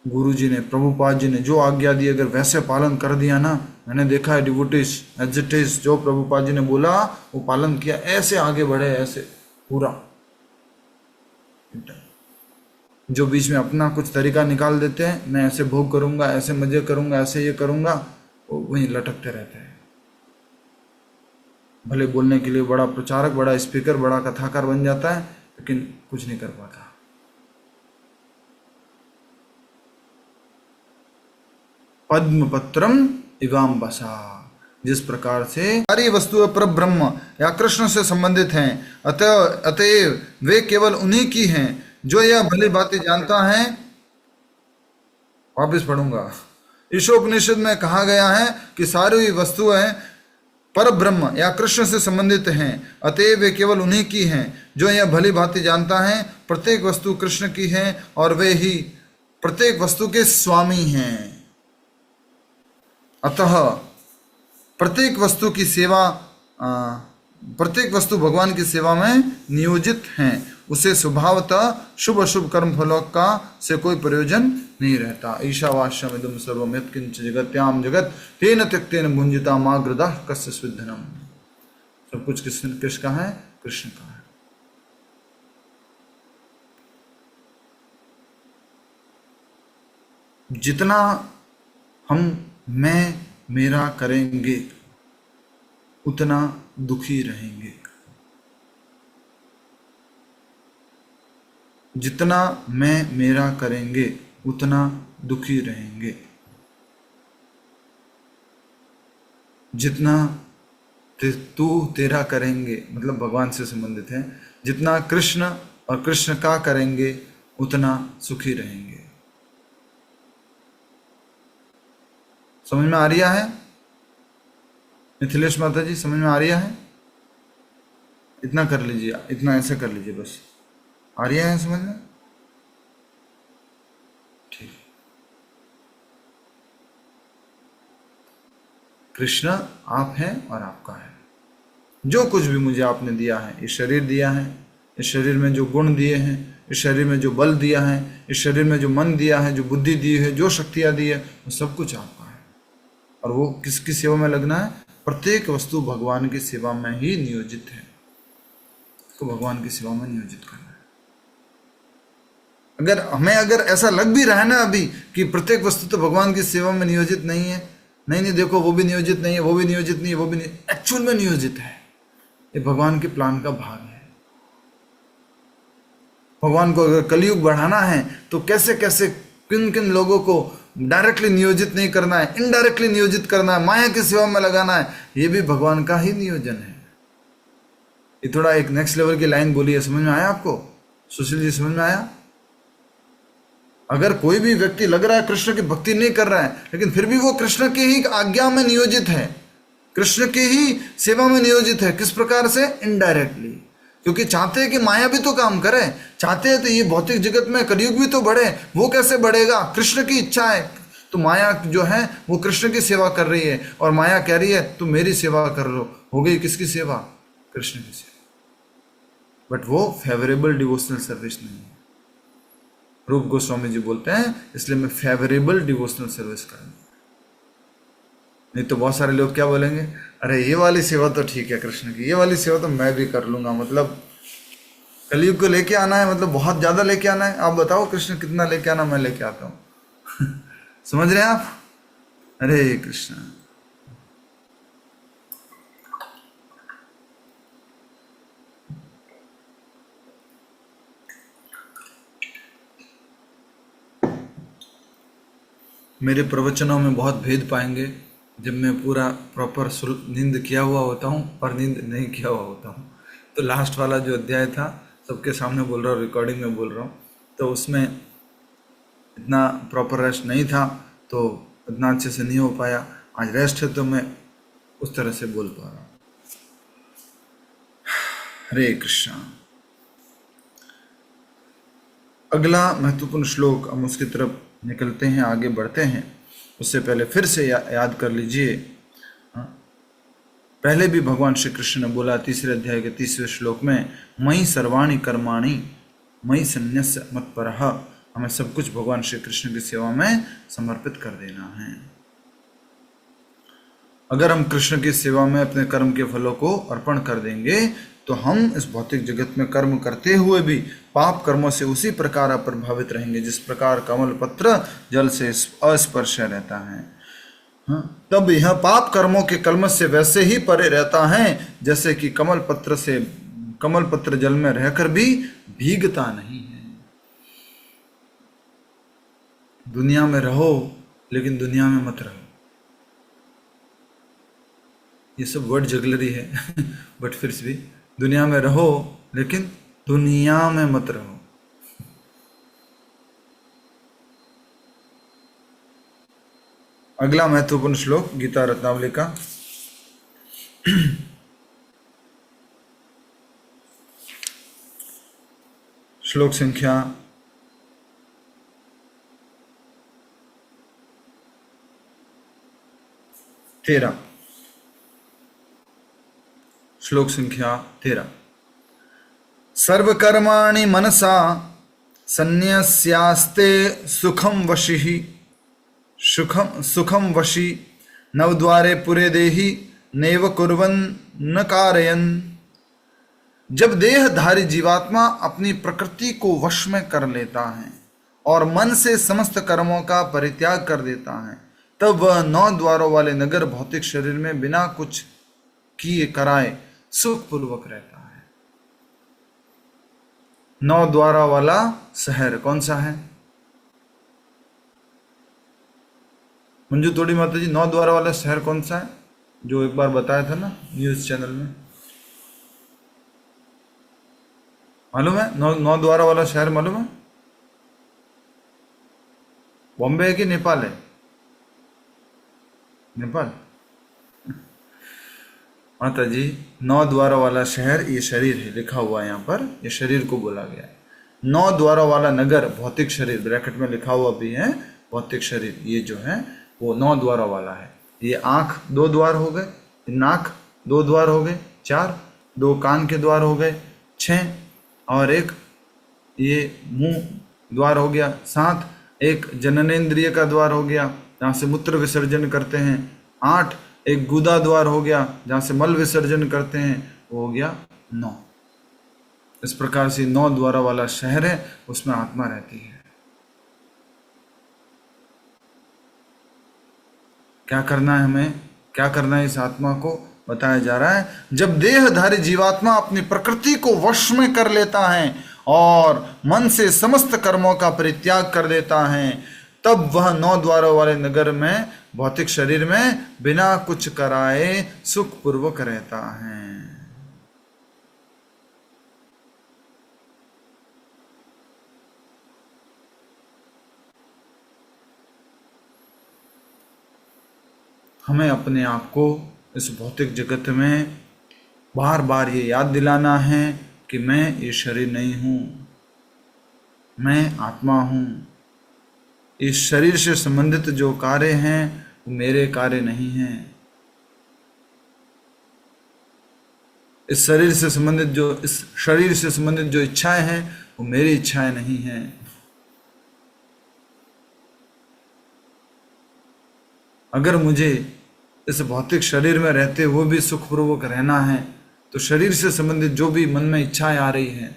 गुरुजी ने, प्रभुपाद जी ने जो आज्ञा दी, अगर वैसे पालन कर दिया ना, मैंने देखा है डिवोटीज एज इट इज, जो प्रभुपाद जी ने बोला वो पालन किया, ऐसे आगे बढ़े, ऐसे पूरा। जो बीच में अपना कुछ तरीका निकाल देते हैं, मैं ऐसे भोग करूंगा, ऐसे मजे करूंगा, ऐसे ये करूंगा, वो वहीं लटकते रहते हैं। भले बोलने के लिए बड़ा प्रचारक, बड़ा स्पीकर, बड़ा कथाकार बन जाता है, लेकिन कुछ नहीं कर पाता। पद्म पत्रम इवाम बसा। जिस प्रकार से सारी वस्तुएं पर ब्रह्म या कृष्ण से संबंधित हैं, अतएव वे केवल उन्हीं की हैं जो यह भली बातें जानता है। वापिस पढ़ूंगा। ईशोपनिषद में कहा गया है कि सारी वस्तुएं पर ब्रह्म या कृष्ण से संबंधित हैं, अतएव वे केवल उन्हीं की हैं जो यह भली बातें जानता है। प्रत्येक वस्तु कृष्ण की है और वे ही प्रत्येक वस्तु के स्वामी हैं। अतः प्रत्येक वस्तु की सेवा, प्रत्येक वस्तु भगवान की सेवा में नियोजित हैं। उसे स्वभावतः शुभ अशुभ कर्म फलों का से कोई प्रयोजन नहीं रहता। ईशावास्यम इदं सर्वं यत्किंच जगत्याम जगत तेन त्यक्तेन भुंजिता मा गृधः कस्य स्विद्धनम्। सब कुछ किसका है? कृष्ण का है। जितना हम मैं मेरा करेंगे उतना दुखी रहेंगे। जितना मैं मेरा करेंगे उतना दुखी रहेंगे। जितना तू तेरा करेंगे, मतलब भगवान से संबंधित है, जितना कृष्ण और कृष्ण का करेंगे उतना सुखी रहेंगे। समझ में आ रही है? मिथिलेश माता जी समझ में आ रही है? इतना कर लीजिए, इतना ऐसे कर लीजिए बस। आ रही है समझ में? ठीक। कृष्ण आप हैं और आपका है। जो कुछ भी मुझे आपने दिया है, ये शरीर दिया है, इस शरीर में जो गुण दिए हैं, इस शरीर में जो बल दिया है, इस शरीर में जो मन दिया है, जो बुद्धि दी है, जो शक्तियाँ दी है, वो सब कुछ आपका है। और वो किसकी सेवा में लगना है? प्रत्येक वस्तु भगवान की सेवा में ही नियोजित है, उसको भगवान की सेवा में नियोजित करना है। अगर ऐसा लग भी रहा है ना अभी कि प्रत्येक वस्तु तो भगवान की सेवा में नियोजित नहीं है, नहीं देखो वो भी नियोजित नहीं है, वो भी नियोजित नहीं है, वो भी नहीं, एक्चुअल में नियोजित है। ये भगवान के प्लान का भाग है। भगवान को अगर कलयुग बढ़ाना है तो कैसे कैसे किन किन लोगों को डायरेक्टली नियोजित नहीं करना है, इनडायरेक्टली नियोजित करना है, माया की सेवा में लगाना है, ये भी भगवान का ही नियोजन है। ये थोड़ा एक नेक्स्ट लेवल की लाइन बोली है, समझ में आया आपको? सुशील जी समझ में आया? अगर कोई भी व्यक्ति लग रहा है कृष्ण की भक्ति नहीं कर रहा है, लेकिन फिर भी वो कृष्ण की ही आज्ञा में नियोजित है, कृष्ण की ही सेवा में नियोजित है। किस प्रकार से? इनडायरेक्टली। क्योंकि चाहते हैं कि माया भी तो काम करे, चाहते हैं तो ये भौतिक जगत में कलयुग भी तो बढ़े। वो कैसे बढ़ेगा? कृष्ण की इच्छा है। तो माया जो है वो कृष्ण की सेवा कर रही है, और माया कह रही है तुम मेरी सेवा कर लो। हो गई किसकी सेवा? कृष्ण की सेवा। बट वो फेवरेबल डिवोशनल सर्विस नहीं है। रूप गोस्वामी जी बोलते हैं इसलिए मैं फेवरेबल डिवोशनल सर्विस करूंगा। नहीं तो बहुत सारे लोग क्या बोलेंगे, अरे ये वाली सेवा तो ठीक है कृष्ण की, ये वाली सेवा तो मैं भी कर लूंगा। मतलब कलयुग को लेके आना है, मतलब बहुत ज्यादा लेके आना है। आप बताओ कृष्ण कितना लेके आना, मैं लेके आता हूं। समझ रहे हैं आप? हरे कृष्ण। मेरे प्रवचनों में बहुत भेद पाएंगे जब मैं पूरा प्रॉपर नींद किया हुआ होता हूँ और नींद नहीं किया हुआ होता हूँ। तो लास्ट वाला जो अध्याय था, सबके सामने बोल रहा हूँ, रिकॉर्डिंग में बोल रहा हूँ, तो उसमें इतना प्रॉपर रेस्ट नहीं था, तो इतना अच्छे से नहीं हो पाया। आज रेस्ट है तो मैं उस तरह से बोल पा रहा हूँ। हरे कृष्ण। अगला महत्वपूर्ण श्लोक, हम उसकी तरफ निकलते हैं, आगे बढ़ते हैं। उससे पहले फिर से याद कर लीजिए, पहले भी भगवान श्री कृष्ण ने बोला 3 अध्याय के 30वें श्लोक में, मयि सर्वाणि कर्माणि मयि संन्यस्य मत्परः। हमें सब कुछ भगवान श्री कृष्ण की सेवा में समर्पित कर देना है। अगर हम कृष्ण की सेवा में अपने कर्म के फलों को अर्पण कर देंगे तो हम इस भौतिक जगत में कर्म करते हुए भी पाप कर्मों से उसी प्रकार प्रभावित रहेंगे जिस प्रकार कमल पत्र जल से अस्पर्श रहता है। तब यह पाप कर्मों के कलमश से वैसे ही परे रहता है जैसे कि कमल पत्र जल में रहकर भी भीगता नहीं है। दुनिया में रहो लेकिन दुनिया में मत रहो। ये सब वर्ड जगलरी है बट फिर भी दुनिया में रहो लेकिन दुनिया में मत रहो। अगला महत्वपूर्ण श्लोक गीता रत्नावली का श्लोक संख्या 13। श्लोक संख्या 13। सर्वकर्माणि मनसा संन्यस्यास्ते सुखम वशी नवद्वारे पुरे देहि नैव कुर्वन् न कारयन्। जब देहधारी जीवात्मा अपनी प्रकृति को वश में कर लेता है और मन से समस्त कर्मों का परित्याग कर देता है, तब वह 9 द्वारों वाले नगर भौतिक शरीर में बिना कुछ किए कराए सुखपूर्वक रहता है। 9 द्वारा वाला शहर कौन सा है? मंजू तोड़ी माता जी, 9 द्वारा वाला शहर कौन सा है जो एक बार बताया था ना न्यूज चैनल में? मालूम है? 9 द्वारा वाला शहर मालूम है? बॉम्बे है कि नेपाल है? नेपाल। माता जी 9 द्वारों वाला शहर ये शरीर है, लिखा हुआ है यहाँ पर, ये शरीर को बोला गया है। 9 द्वारों वाला नगर भौतिक शरीर, ब्रैकेट में लिखा हुआ भी है भौतिक शरीर, ये जो है वो 9 द्वारों वाला है। ये आँख 2 द्वार हो गए, नाक 2 द्वार हो गए 4, 2 कान के द्वार हो गए 6, और एक ये मुंह द्वार हो गया 7, एक जननेंद्रिय का द्वार हो गया जहाँ से मूत्र विसर्जन करते हैं 8, एक गुदा द्वार हो गया जहाँ से मल विसर्जन करते हैं, वो हो गया 9। इस प्रकार से 9 द्वारों वाला शहर है, उसमें आत्मा रहती है। क्या करना है हमें, क्या करना है इस आत्मा को बताया जा रहा है। जब देहधारी जीवात्मा अपनी प्रकृति को वश में कर लेता है और मन से समस्त कर्मों का परित्याग कर देता है, तब वह 9 द्वारों वाले नगर में भौतिक शरीर में बिना कुछ कराए सुखपूर्वक रहता है। हमें अपने आप को इस भौतिक जगत में बार बार ये याद दिलाना है कि मैं ये शरीर नहीं हूँ, मैं आत्मा हूँ। इस शरीर से संबंधित जो कार्य हैं वो मेरे कार्य नहीं हैं। इस शरीर से संबंधित जो इच्छाएं हैं वो मेरी इच्छाएं नहीं हैं। अगर मुझे इस भौतिक शरीर में रहते हुए भी सुखपूर्वक रहना है तो शरीर से संबंधित जो भी मन में इच्छाएं आ रही हैं,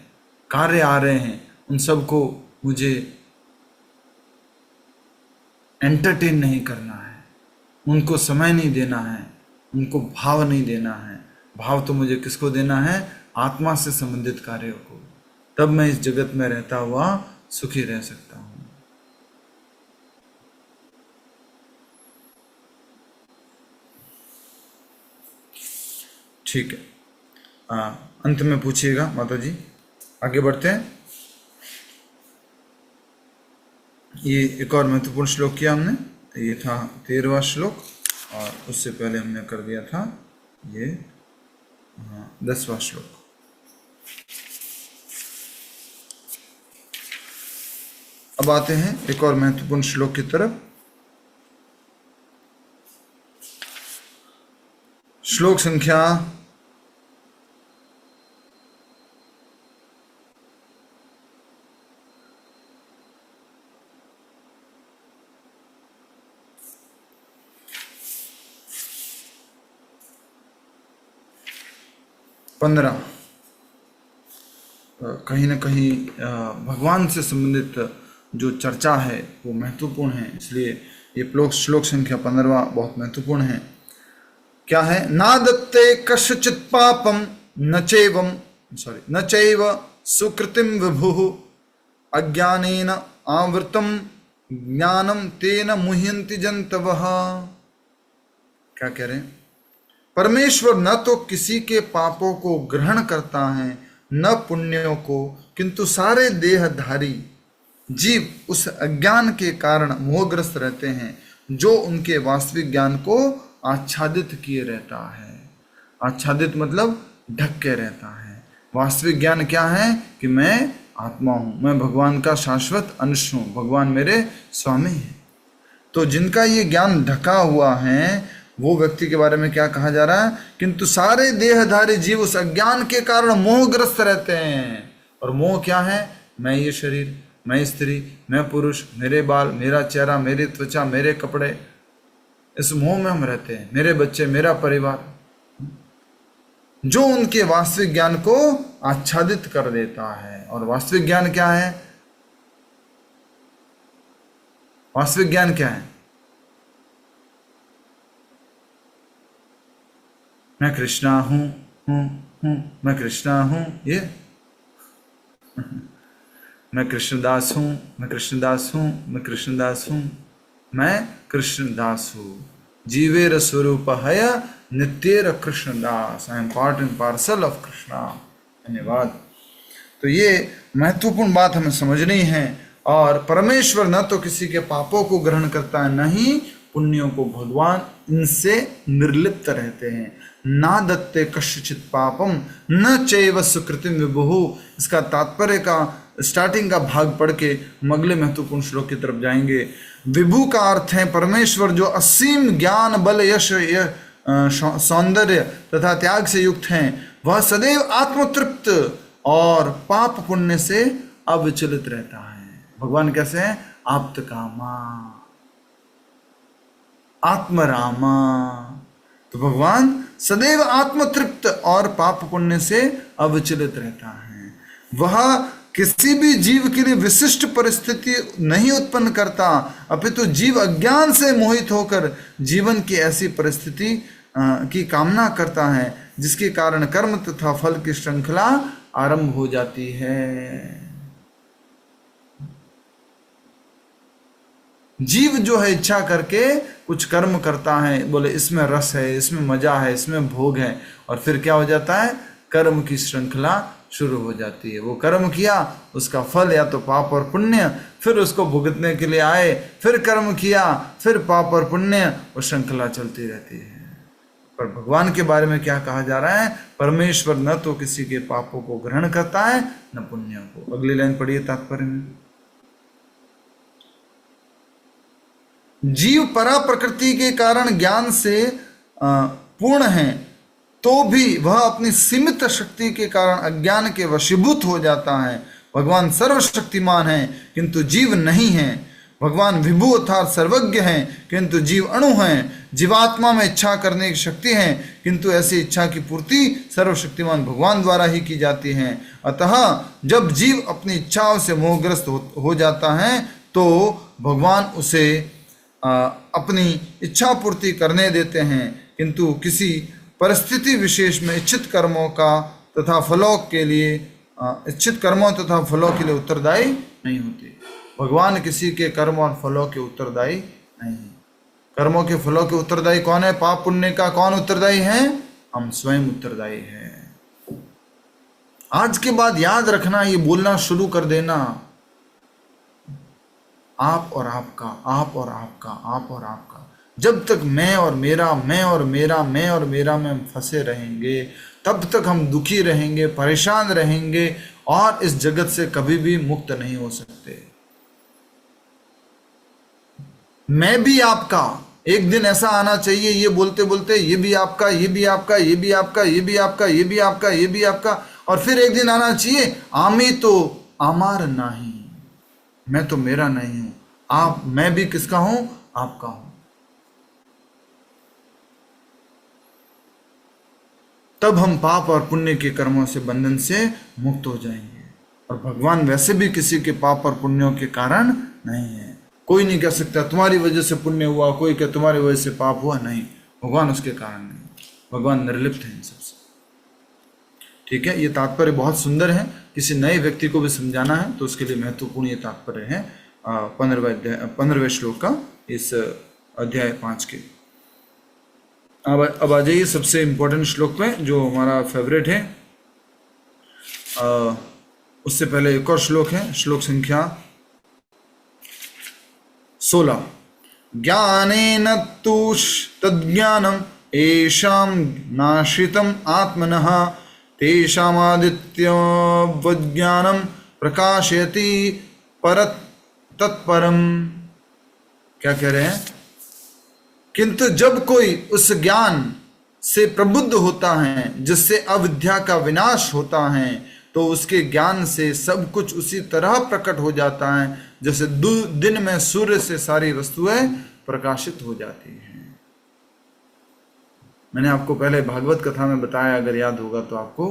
कार्य आ रहे हैं, उन सब को मुझे एंटरटेन नहीं करना है, उनको समय नहीं देना है, उनको भाव नहीं देना है। भाव तो मुझे किसको देना है? आत्मा से संबंधित कार्यों को। तब मैं इस जगत में रहता हुआ सुखी रह सकता हूँ। ठीक है, अंत में पूछिएगा माता जी। आगे बढ़ते हैं। ये एक और महत्वपूर्ण श्लोक किया हमने, ये था 13वां श्लोक, और उससे पहले हमने कर दिया था ये 10वां श्लोक। अब आते हैं एक और महत्वपूर्ण श्लोक की तरफ। श्लोक संख्या 15। कहीं ना कहीं भगवान से संबंधित जो चर्चा है वो महत्वपूर्ण है, इसलिए ये श्लोक संख्या 15वां बहुत महत्वपूर्ण है। क्या है? ना दत्ते कस्यचित् पापम न चैव सुकृतिम विभुः अज्ञानेन आवृतम ज्ञानम तेन मुह्यन्ति जन्तवः। क्या कह रहे हैं? परमेश्वर न तो किसी के पापों को ग्रहण करता है न पुण्यों को, किंतु सारे देहधारी जीव उस अज्ञान के कारण मोहग्रस्त रहते हैं जो उनके वास्तविक ज्ञान को आच्छादित किए रहता है। आच्छादित मतलब ढक के रहता है। वास्तविक ज्ञान क्या है? कि मैं आत्मा हूँ, मैं भगवान का शाश्वत अंश हूँ, भगवान मेरे स्वामी हैं। तो जिनका ये ज्ञान ढका हुआ है वो व्यक्ति के बारे में क्या कहा जा रहा है? किंतु सारे देहधारी जीव उस अज्ञान के कारण मोहग्रस्त रहते हैं। और मोह क्या है? मैं ये शरीर, मैं स्त्री, मैं पुरुष, मेरे बाल, मेरा चेहरा, मेरी त्वचा, मेरे कपड़े, इस मोह में हम रहते हैं। मेरे बच्चे, मेरा परिवार, जो उनके वास्तविक ज्ञान को आच्छादित कर देता है। और वास्तविक ज्ञान क्या है? वास्तविक ज्ञान क्या है? मैं कृष्णा हूँ, मैं कृष्णा हूँ, ये मैं कृष्णदास हूँ, मैं कृष्णदास हूँ, मैं कृष्णदास हूँ, मैं कृष्णदास हूँ। जीवेर स्वरूप है नित्येर कृष्णदास, I am part and parcel of Krishna. धन्यवाद। तो ये महत्वपूर्ण बात हमें समझनी है। और परमेश्वर न तो किसी के पापों को ग्रहण करता है, न ही पुण्यों को भगवान इनसे निर्लिप्त रहते हैं। ना दत्ते कश्चित पापम न चैव सुकृतिम विभुः। इसका तात्पर्य का स्टार्टिंग का भाग पढ़ के हम अगले महत्वपूर्ण श्लोक की तरफ जाएंगे। विभु का अर्थ है परमेश्वर, जो असीम ज्ञान, बल, यश, सौंदर्य तथा त्याग से युक्त हैं। वह सदैव आत्मतृप्त और पाप पुण्य से अविचलित रहता है। भगवान कैसे हैं? आप्तकामा, आत्मरामा। तो भगवान सदैव आत्मतृप्त और पाप पुण्य से अविचलित रहता है। वह किसी भी जीव के लिए विशिष्ट परिस्थिति नहीं उत्पन्न करता, अपितु जीव अज्ञान से मोहित होकर जीवन की ऐसी परिस्थिति की कामना करता है जिसके कारण कर्म तथा फल की श्रृंखला आरंभ हो जाती है। जीव जो है इच्छा करके कुछ कर्म करता है, बोले इसमें रस है, इसमें मजा है, इसमें भोग है, और फिर क्या हो जाता है? कर्म की श्रृंखला शुरू हो जाती है। वो कर्म किया, उसका फल या तो पाप और पुण्य, फिर उसको भुगतने के लिए आए, फिर कर्म किया, फिर पाप और पुण्य, वो श्रृंखला चलती रहती है। पर भगवान के बारे में क्या कहा जा रहा है? परमेश्वर न तो किसी के पापों को ग्रहण करता है न पुण्यों को। अगली लाइन पढ़िए तात्पर्य में। जीव परा प्रकृति के कारण ज्ञान से पूर्ण है, तो भी वह अपनी सीमित शक्ति के कारण अज्ञान के वशीभूत हो जाता है। भगवान सर्वशक्तिमान है किंतु जीव नहीं है। भगवान विभु अर्थात सर्वज्ञ हैं किंतु जीव अणु हैं। जीवात्मा में इच्छा करने की शक्ति है किंतु ऐसी इच्छा की पूर्ति सर्वशक्तिमान भगवान द्वारा ही की जाती है। अतः जब जीव अपनी इच्छाओं से मोहग्रस्त हो जाता है तो भगवान उसे अपनी इच्छा पूर्ति करने देते हैं, किंतु किसी परिस्थिति विशेष में इच्छित कर्मों तथा फलों के लिए उत्तरदायी नहीं होते। भगवान किसी के कर्म और फलों के उत्तरदायी नहीं है। कर्मों के फलों के उत्तरदायी कौन है? पाप पुण्य का कौन उत्तरदायी है? हम स्वयं उत्तरदायी हैं। आज के बाद याद रखना, ये बोलना शुरू कर देना, आप और आपका, आप और आपका, आप और आपका। जब तक मैं और मेरा, मैं और मेरा, मैं और मेरा में फंसे रहेंगे, तब तक हम दुखी रहेंगे, परेशान रहेंगे और इस जगत से कभी भी मुक्त नहीं हो सकते। मैं भी आपका, एक दिन ऐसा आना चाहिए, ये बोलते बोलते ये भी आपका, ये भी आपका, ये भी आपका, ये भी आपका, ये भी आपका, ये भी आपका, और फिर एक दिन आना चाहिए आमी तो अमार नहीं, मैं तो मेरा नहीं हूं, आप, मैं भी किसका हूं? आपका हूं। तब हम पाप और पुण्य के कर्मों से, बंधन से मुक्त हो जाएंगे। और भगवान वैसे भी किसी के पाप और पुण्यों के कारण नहीं है। कोई नहीं कह सकता तुम्हारी वजह से पुण्य हुआ, कोई कह तुम्हारी वजह से पाप हुआ, नहीं, भगवान उसके कारण नहीं। भगवान निर्लिप्त है इन सबसे। ठीक है, ये तात्पर्य बहुत सुंदर है। किसी नए व्यक्ति को भी समझाना है तो उसके लिए महत्वपूर्ण ये तात्पर्य है 15वें श्लोक का, इस अध्याय 5 के। अब आ जाइए सबसे इंपॉर्टेंट श्लोक पे, जो हमारा फेवरेट है। उससे पहले एक और श्लोक है, श्लोक संख्या 16। ज्ञानेन तद्ज्ञानम येषां नाश्रितम् आत्मनः तेषामादित्यवज्ञानं प्रकाशयति तत्परम। क्या कह रहे हैं? किंतु जब कोई उस ज्ञान से प्रबुद्ध होता है जिससे अविद्या का विनाश होता है, तो उसके ज्ञान से सब कुछ उसी तरह प्रकट हो जाता है जैसे दिन में सूर्य से सारी वस्तुएं प्रकाशित हो जाती हैं। मैंने आपको पहले भागवत कथा में बताया, अगर याद होगा तो आपको,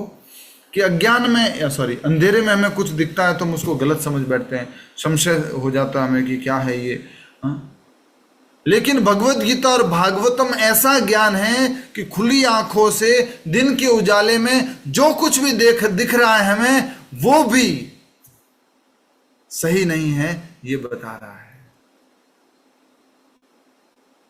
कि अज्ञान में, या सॉरी, अंधेरे में हमें कुछ दिखता है तो हम उसको गलत समझ बैठते हैं, संशय हो जाता है हमें कि क्या है ये। लेकिन भगवत गीता और भागवतम ऐसा ज्ञान है कि खुली आंखों से दिन के उजाले में जो कुछ भी दिख रहा है हमें, वो भी सही नहीं है, ये बता रहा है।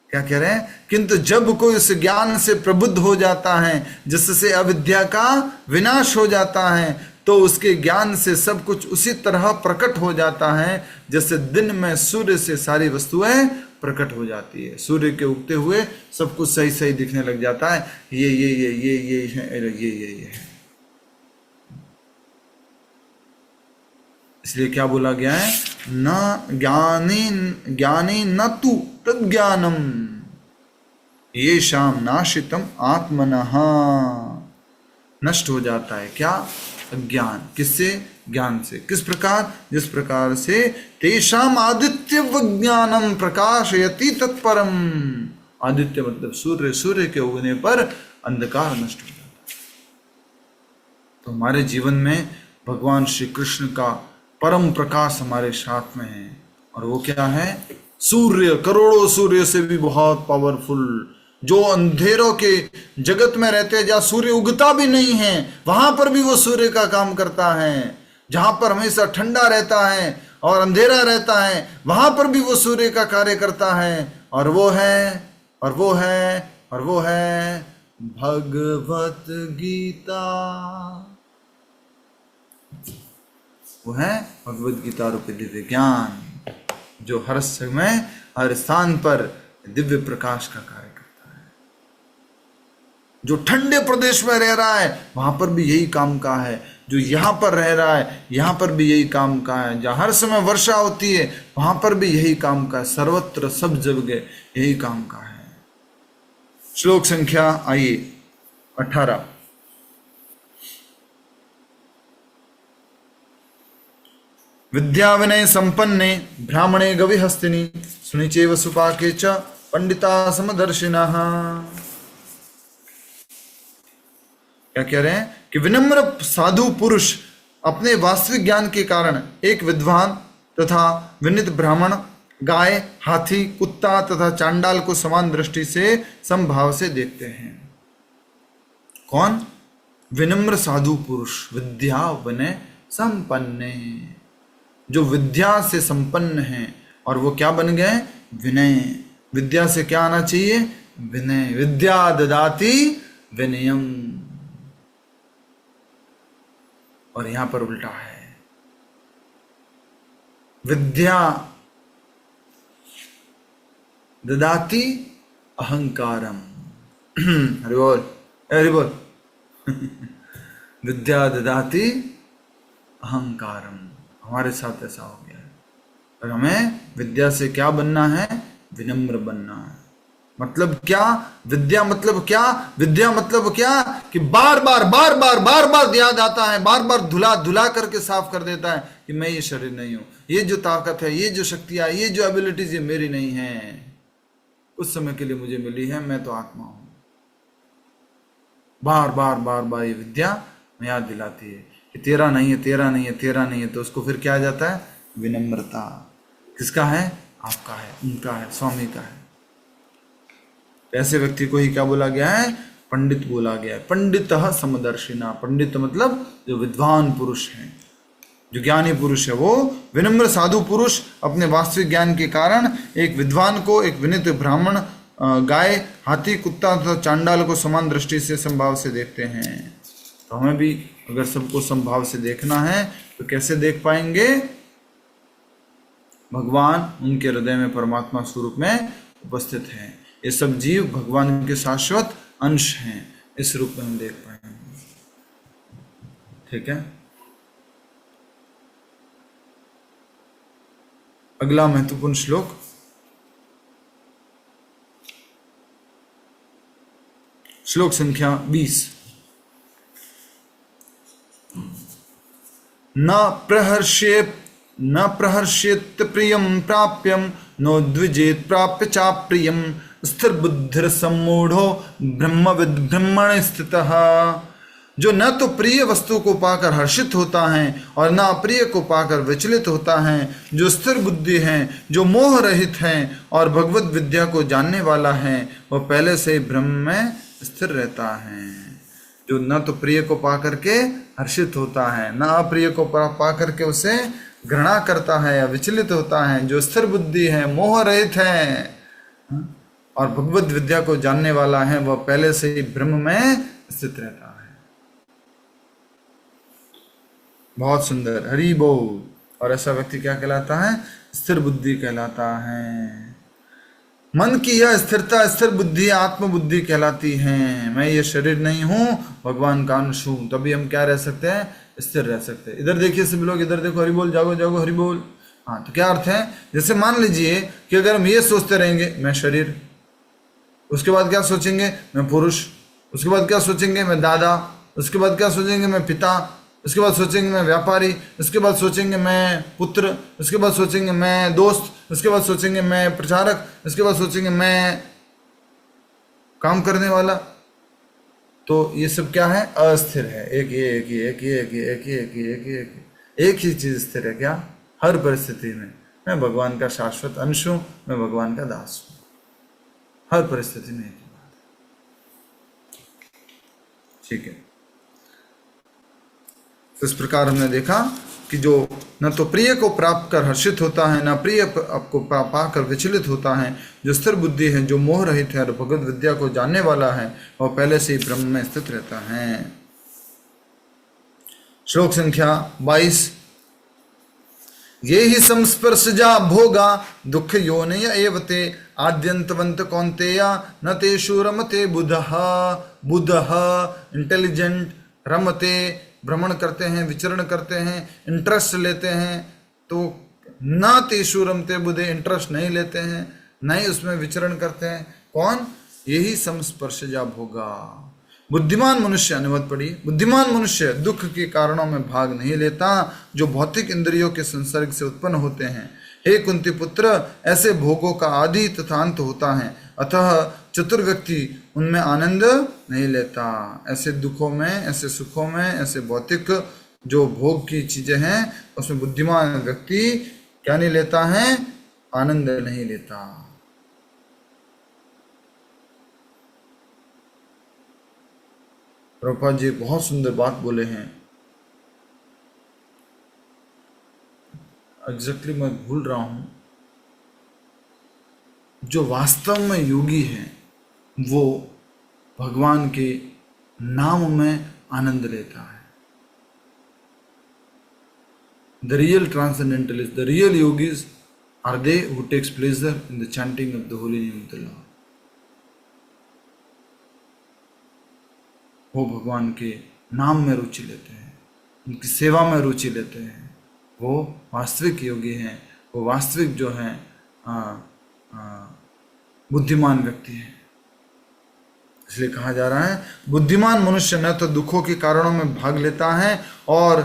क्या कह रहे हैं? किंतु जब कोई उस ज्ञान से प्रबुद्ध हो जाता है जिससे अविद्या का विनाश हो जाता है, तो उसके ज्ञान से सब कुछ उसी तरह प्रकट हो जाता है जैसे दिन में सूर्य से सारी वस्तुएं प्रकट हो जाती है। सूर्य के उगते हुए सब कुछ सही सही दिखने लग जाता है, ये है। इसलिए क्या बोला गया है, न ज्ञानी न तु तज्ज्ञानम ये शाम नाशितम आत्मनः। नष्ट हो जाता है क्या, अज्ञान। किससे, ज्ञान से। किस प्रकार, जिस प्रकार से तेषाम आदित्य विज्ञानम प्रकाशयति तत्परम। आदित्य मतलब सूर्य, सूर्य के उगने पर अंधकार नष्ट हो जाता है। तो हमारे जीवन में भगवान श्री कृष्ण का परम प्रकाश हमारे साथ में है, और वो क्या है, सूर्य। करोड़ों सूर्य से भी बहुत पावरफुल। जो अंधेरों के जगत में रहते हैं, जहाँ सूर्य उगता भी नहीं है, वहां पर भी वो सूर्य का काम करता है। जहां पर हमेशा ठंडा रहता है और अंधेरा रहता है, वहां पर भी वो सूर्य का कार्य करता है। और वो है भगवत गीता। वो है भगवत गीता रूपी दिव्य ज्ञान, जो हर समय हर स्थान पर दिव्य प्रकाश का कार्य करता है। जो ठंडे प्रदेश में रह रहा है, वहां पर भी यही काम का है। जो यहाँ पर रह रहा है, यहाँ पर भी यही काम का है। जहाँ हर समय वर्षा होती है, वहां पर भी यही काम का है। सर्वत्र सब जगह यही काम का है। श्लोक संख्या आइए 18। विद्या विनय संपन्ने ब्राह्मणे गविहस्तिनि सुनिचेव सुपाके च पंडिता समदर्शिनः। क्या कह रहे हैं कि विनम्र साधु पुरुष अपने वास्तविक ज्ञान के कारण एक विद्वान तथा विनीत ब्राह्मण, गाय, हाथी, कुत्ता तथा चांडाल को समान दृष्टि से समभाव से देखते हैं। कौन? विनम्र साधु पुरुष, विद्या विनय संपन्न, जो विद्या से संपन्न है। और वो क्या बन गए? विनय। विद्या से क्या आना चाहिए? विनय। विद्या ददाति विनयम। और यहां पर उल्टा है, विद्या ददाति अहंकारम। हरि बोल, हरि बोल। विद्या ददाति अहंकारम। हमारे साथ ऐसा हो गया है। और हमें विद्या से क्या बनना है? विनम्र बनना है। मतलब क्या? विद्या मतलब क्या? विद्या मतलब क्या कि बार बार याद आता है, बार बार धुला धुला करके साफ कर देता है कि मैं ये शरीर नहीं हूं, ये जो ताकत है, ये जो शक्तियां, ये जो एबिलिटीज, ये मेरी नहीं है, उस समय के लिए मुझे मिली है, मैं तो आत्मा हूं। बार ये विद्या याद दिलाती है कि तेरा नहीं है, तेरा नहीं है, तेरा नहीं है। तो उसको फिर क्या आ जाता है? विनम्रता। किसका है? आपका है, उनका है, स्वामी का है। ऐसे व्यक्ति को ही क्या बोला गया है? पंडित बोला गया है। पंडितः समदर्शिना। पंडित मतलब जो विद्वान पुरुष है, जो ज्ञानी पुरुष है, वो विनम्र साधु पुरुष अपने वास्तविक ज्ञान के कारण एक विद्वान को, एक विनीत ब्राह्मण, गाय, हाथी, कुत्ता तथा चांडाल को समान दृष्टि से समभाव से देखते हैं। तो हमें भी अगर सबको समभाव से देखना है तो कैसे देख पाएंगे? भगवान उनके हृदय में परमात्मा स्वरूप में उपस्थित हैं। ये सब जीव भगवान के शाश्वत अंश हैं। इस रूप में हम देख पाएंगे। ठीक है। अगला महत्वपूर्ण श्लोक, श्लोक संख्या 20। न प्रहर्षेत प्रियम प्राप्यम नो द्विजेत प्राप्य चाप्रियम स्थिर बुद्धिर सम्मूढ़ो ब्रह्मविद ब्रह्मण स्थितः। जो न तो प्रिय वस्तु को पाकर हर्षित होता है और न अप्रिय को पाकर विचलित होता है, जो स्थिर बुद्धि है, जो मोह रहित है और भगवत विद्या को जानने वाला है, वह पहले से ही ब्रह्म में स्थिर रहता है। जो न तो प्रिय को पाकर के हर्षित होता है, न अप्रिय को पाकर के उसे घृणा करता है या विचलित होता है, जो स्थिर बुद्धि है, मोह रहित है और भगवत विद्या को जानने वाला है, वह पहले से ही ब्रह्म में स्थित रहता है। बहुत सुंदर, हरि बोल। और ऐसा व्यक्ति क्या कहलाता है? स्थिर बुद्धि कहलाता है। मन की यह स्थिरता स्थिर बुद्धि आत्मबुद्धि कहलाती है। मैं ये शरीर नहीं हूं, भगवान का अंश हूं, तभी हम क्या रह सकते हैं, स्थिर रह सकते हैं। इधर देखिए सभी लोग, इधर देखो, हरि बोल, जागो जागो हरि बोल। हाँ, तो क्या अर्थ है, जैसे मान लीजिए कि अगर हम ये सोचते रहेंगे मैं शरीर, उसके बाद क्या सोचेंगे मैं पुरुष, उसके बाद क्या सोचेंगे मैं दादा, उसके बाद क्या सोचेंगे मैं पिता, उसके बाद सोचेंगे मैं व्यापारी, उसके बाद सोचेंगे मैं पुत्र, उसके बाद सोचेंगे मैं दोस्त, उसके बाद सोचेंगे मैं प्रचारक, उसके बाद सोचेंगे मैं काम करने वाला। तो ये सब क्या है, अस्थिर है। एक ही एक ही एक ही एक ही एक ही एक ही एक ही एक ही चीज स्थिर है, क्या, हर परिस्थिति में मैं भगवान का शाश्वत अंश हूं, मैं भगवान का दास हूं, हर परिस्थिति में एक ही बात है। ठीक है, तो इस प्रकार हमने देखा कि जो न तो प्रिय को प्राप्त कर हर्षित होता है, न प्रिय को पाकर विचलित होता है, जो स्थिर बुद्धि है, जो मोह रहित है और भगवत विद्या को जानने वाला है, वह पहले से ही ब्रह्म में स्थित रहता है। श्लोक संख्या 22। ये ही संस्पर्शजा भोगा दुख योनय एवते आद्यंतवंत कौन्तेया न तेषु रमते बुधः। बुधः इंटेलिजेंट, रमते भ्रमण करते हैं, विचरण करते हैं, इंटरेस्ट लेते हैं, तो ना तेषु रमते बुधे, इंटरेस्ट नहीं लेते हैं, नहीं उसमें विचरण करते हैं। कौन, यही संस्पर्शजा भोगा। बुद्धिमान मनुष्य, अनुवाद पढ़िए, बुद्धिमान मनुष्य दुख के कारणों में भाग नहीं लेता जो भौतिक इंद्रियों के संसर्ग से उत्पन्न होते हैं। हे कुंती पुत्र, ऐसे भोगों का आदि तथा अंत होता है, अतः चतुर व्यक्ति उनमें आनंद नहीं लेता। ऐसे दुखों में, ऐसे सुखों में, ऐसे भौतिक जो भोग की चीजें हैं उसमें बुद्धिमान व्यक्ति क्या नहीं लेता है, आनंद नहीं लेता। प्रभुपाद जी बहुत सुंदर बात बोले हैं, एग्जैक्टली मैं भूल रहा हूं। जो वास्तव में योगी है वो भगवान के नाम में आनंद लेता है। The real transcendentalist, the real yogis are they who takes pleasure in the chanting of the holy name of the lord. वो भगवान के नाम में रुचि लेते हैं, उनकी सेवा में रुचि लेते हैं, वो वास्तविक योगी हैं, वो वास्तविक जो हैं बुद्धिमान व्यक्ति हैं। इसलिए कहा जा रहा है बुद्धिमान मनुष्य न तो दुखों के कारणों में भाग लेता है, और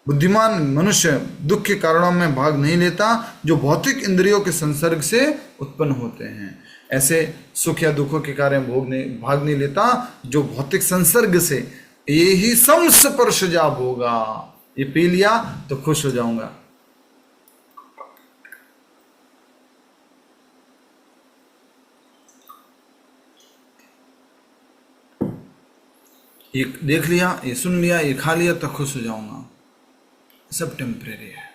बुद्धिमान मनुष्य दुख के कारणों में भाग नहीं लेता जो भौतिक इंद्रियों के संसर्ग से उत्पन्न होते हैं। ऐसे सुख या दुखों के कारण भाग नहीं लेता जो भौतिक संसर्ग से, ये ही संस्पर्शजा भोगा, ये पी लिया तो खुश हो जाऊंगा। ये देख लिया, ये सुन लिया, ये खा लिया तो खुश हो जाऊंगा, सब टेम्परेरी है।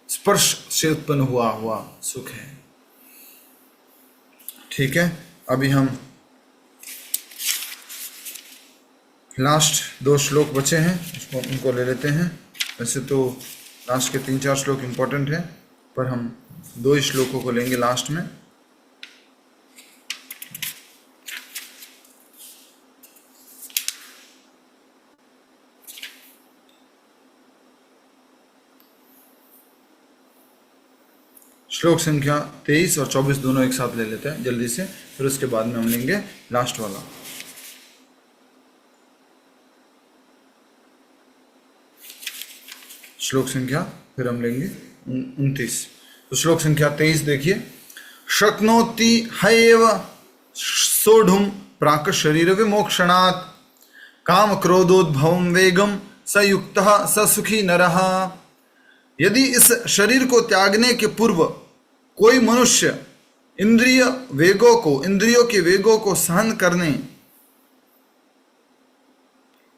स्पर्श से उत्पन्न हुआ सुख है। ठीक है, अभी हम लास्ट 2 श्लोक बचे हैं, उनको ले लेते हैं। वैसे तो लास्ट के 3-4 श्लोक इंपॉर्टेंट है, पर हम 2 ही श्लोकों को लेंगे लास्ट में। श्लोक संख्या 23 और 24 दोनों एक साथ ले लेते हैं जल्दी से, फिर उसके बाद में हम लेंगे लास्ट वाला। श्लोक संख्या फिर हम लेंगे 29। तो श्लोक संख्या 23 देखिए, शक्नोति हयेव सोढ़ुम प्राक शरीर विमोक्षणात् काम क्रोधोद्भवम वेगम स युक्तः स सुखी नरः। यदि इस शरीर को त्यागने के पूर्व कोई मनुष्य इंद्रियों के वेगों को सहन करने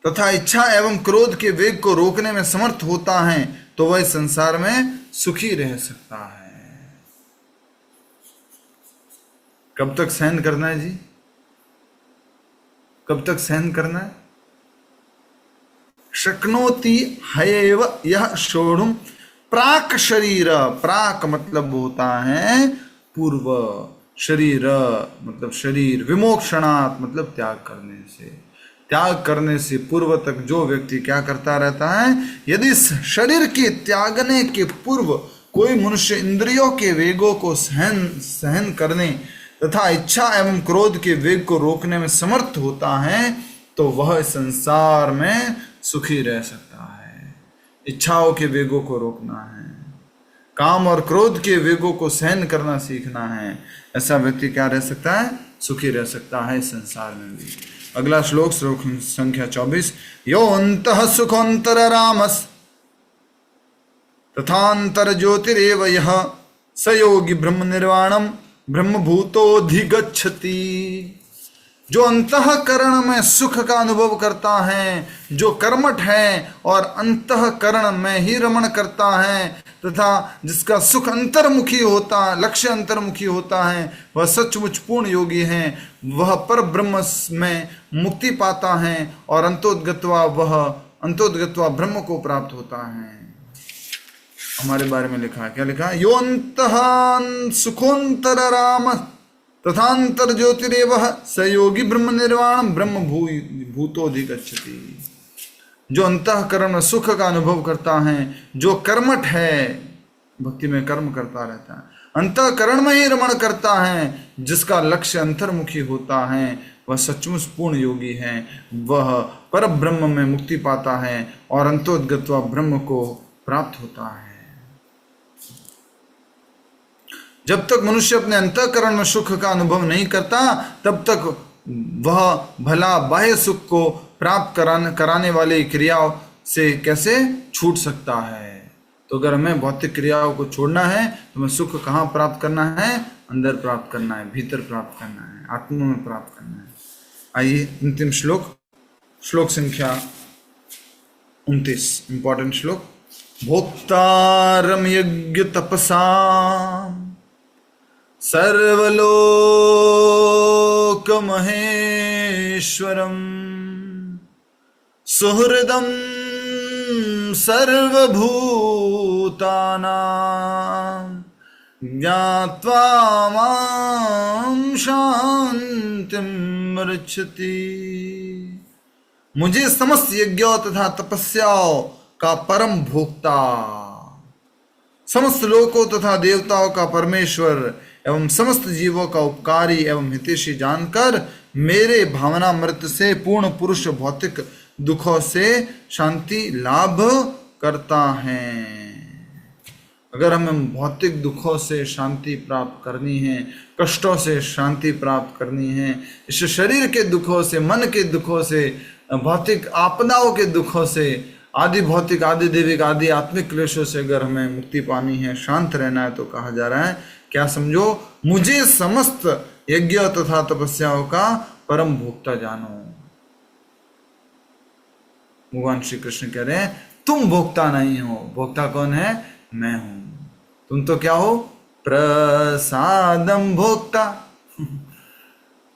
तथा इच्छा एवं क्रोध के वेग को रोकने में समर्थ होता है तो वह संसार में सुखी रह सकता है। कब तक सहन करना है जी, कब तक सहन करना है? शक्नोति हयेव यह सोढ़ुम प्राक शरीर, प्राक मतलब होता है पूर्व, शरीर मतलब शरीर, विमोक्षणात् मतलब त्याग करने से, त्याग करने से पूर्व तक जो व्यक्ति क्या करता रहता है, यदि शरीर के त्यागने के पूर्व कोई मनुष्य इंद्रियों के वेगों को सहन करने तथा इच्छा एवं क्रोध के वेग को रोकने में समर्थ होता है तो वह संसार में सुखी रह सकता है। इच्छाओं के वेगों को रोकना है, काम और क्रोध के वेगों को सहन करना सीखना है, ऐसा व्यक्ति क्या रह सकता है, सुखी रह सकता है संसार में भी। अगला श्लोक, श्लोक संख्या 24। यो अंतः सुखोंतर रामस तथांतर ज्योतिरेव यः स योगी ब्रह्म निर्वाणम ब्रह्मभूतोऽधिगच्छति। जो अंतःकरण में सुख का अनुभव करता है, जो कर्मठ है और अंतःकरण में ही रमण करता है तथा जिसका सुख अंतर्मुखी होता, लक्ष्य अंतर्मुखी होता है, वह सचमुच पूर्ण योगी है। वह पर ब्रह्म में मुक्ति पाता है और अंतोद्गत्वा ब्रह्म को प्राप्त होता है। हमारे बारे में लिखा है, क्या लिखा है, यो अंतः सुखोंतर राम तथांतर ज्योतिरेव स योगी ब्रह्म निर्वाणम ब्रह्म भूतोऽधिगच्छति। जो अंतःकरण में सुख का अनुभव करता है, जो कर्मठ है, भक्ति में कर्म करता रहता है, अंतःकरण में ही रमण करता है, जिसका लक्ष्य अंतर्मुखी होता है, वह सचमुच पूर्ण योगी है। वह पर ब्रह्म में मुक्ति पाता है और अंतोद्गत्वा ब्रह्म को प्राप्त होता है। जब तक मनुष्य अपने अंतःकरण में सुख का अनुभव नहीं करता, तब तक वह भला बाह्य सुख को प्राप्त कराने वाली क्रियाओं से कैसे छूट सकता है। तो अगर हमें भौतिक क्रियाओं को छोड़ना है तो हमें सुख कहाँ प्राप्त करना है, अंदर प्राप्त करना है, भीतर प्राप्त करना है, आत्मा में प्राप्त करना है। आइए अंतिम श्लोक, श्लोक संख्या 29, इंपॉर्टेंट श्लोक। भोक्तारम यज्ञ तपसा सर्वलोक महेश्वरम सुहृदम सर्वभूतानां ज्ञात्वा मां शांतिं मृच्छति। मुझे समस्त यज्ञों तथा तपस्याओं का परम भोक्ता, समस्त लोकों तथा देवताओं का परमेश्वर एवं समस्त जीवों का उपकारी एवं हितैषी जानकर मेरे भावनामृत से पूर्ण पुरुष भौतिक दुखों से शांति लाभ करता है। अगर हमें भौतिक दुखों से शांति प्राप्त करनी है, कष्टों से शांति प्राप्त करनी है, इस शरीर के दुखों से, मन के दुखों से, भौतिक आपदाओं के दुखों से, आदि भौतिक, आदि देविक, आदि आत्मिक क्लेशों से अगर हमें मुक्ति पानी है, शांत रहना है, तो कहा जा रहा है क्या, समझो, मुझे समस्त यज्ञ तथा तपस्याओं का परम भोक्ता जानो। भगवान श्री कृष्ण कह रहे हैं तुम भोक्ता नहीं हो, भोक्ता कौन है, मैं हूं। तुम तो क्या हो, प्रसादम भोक्ता।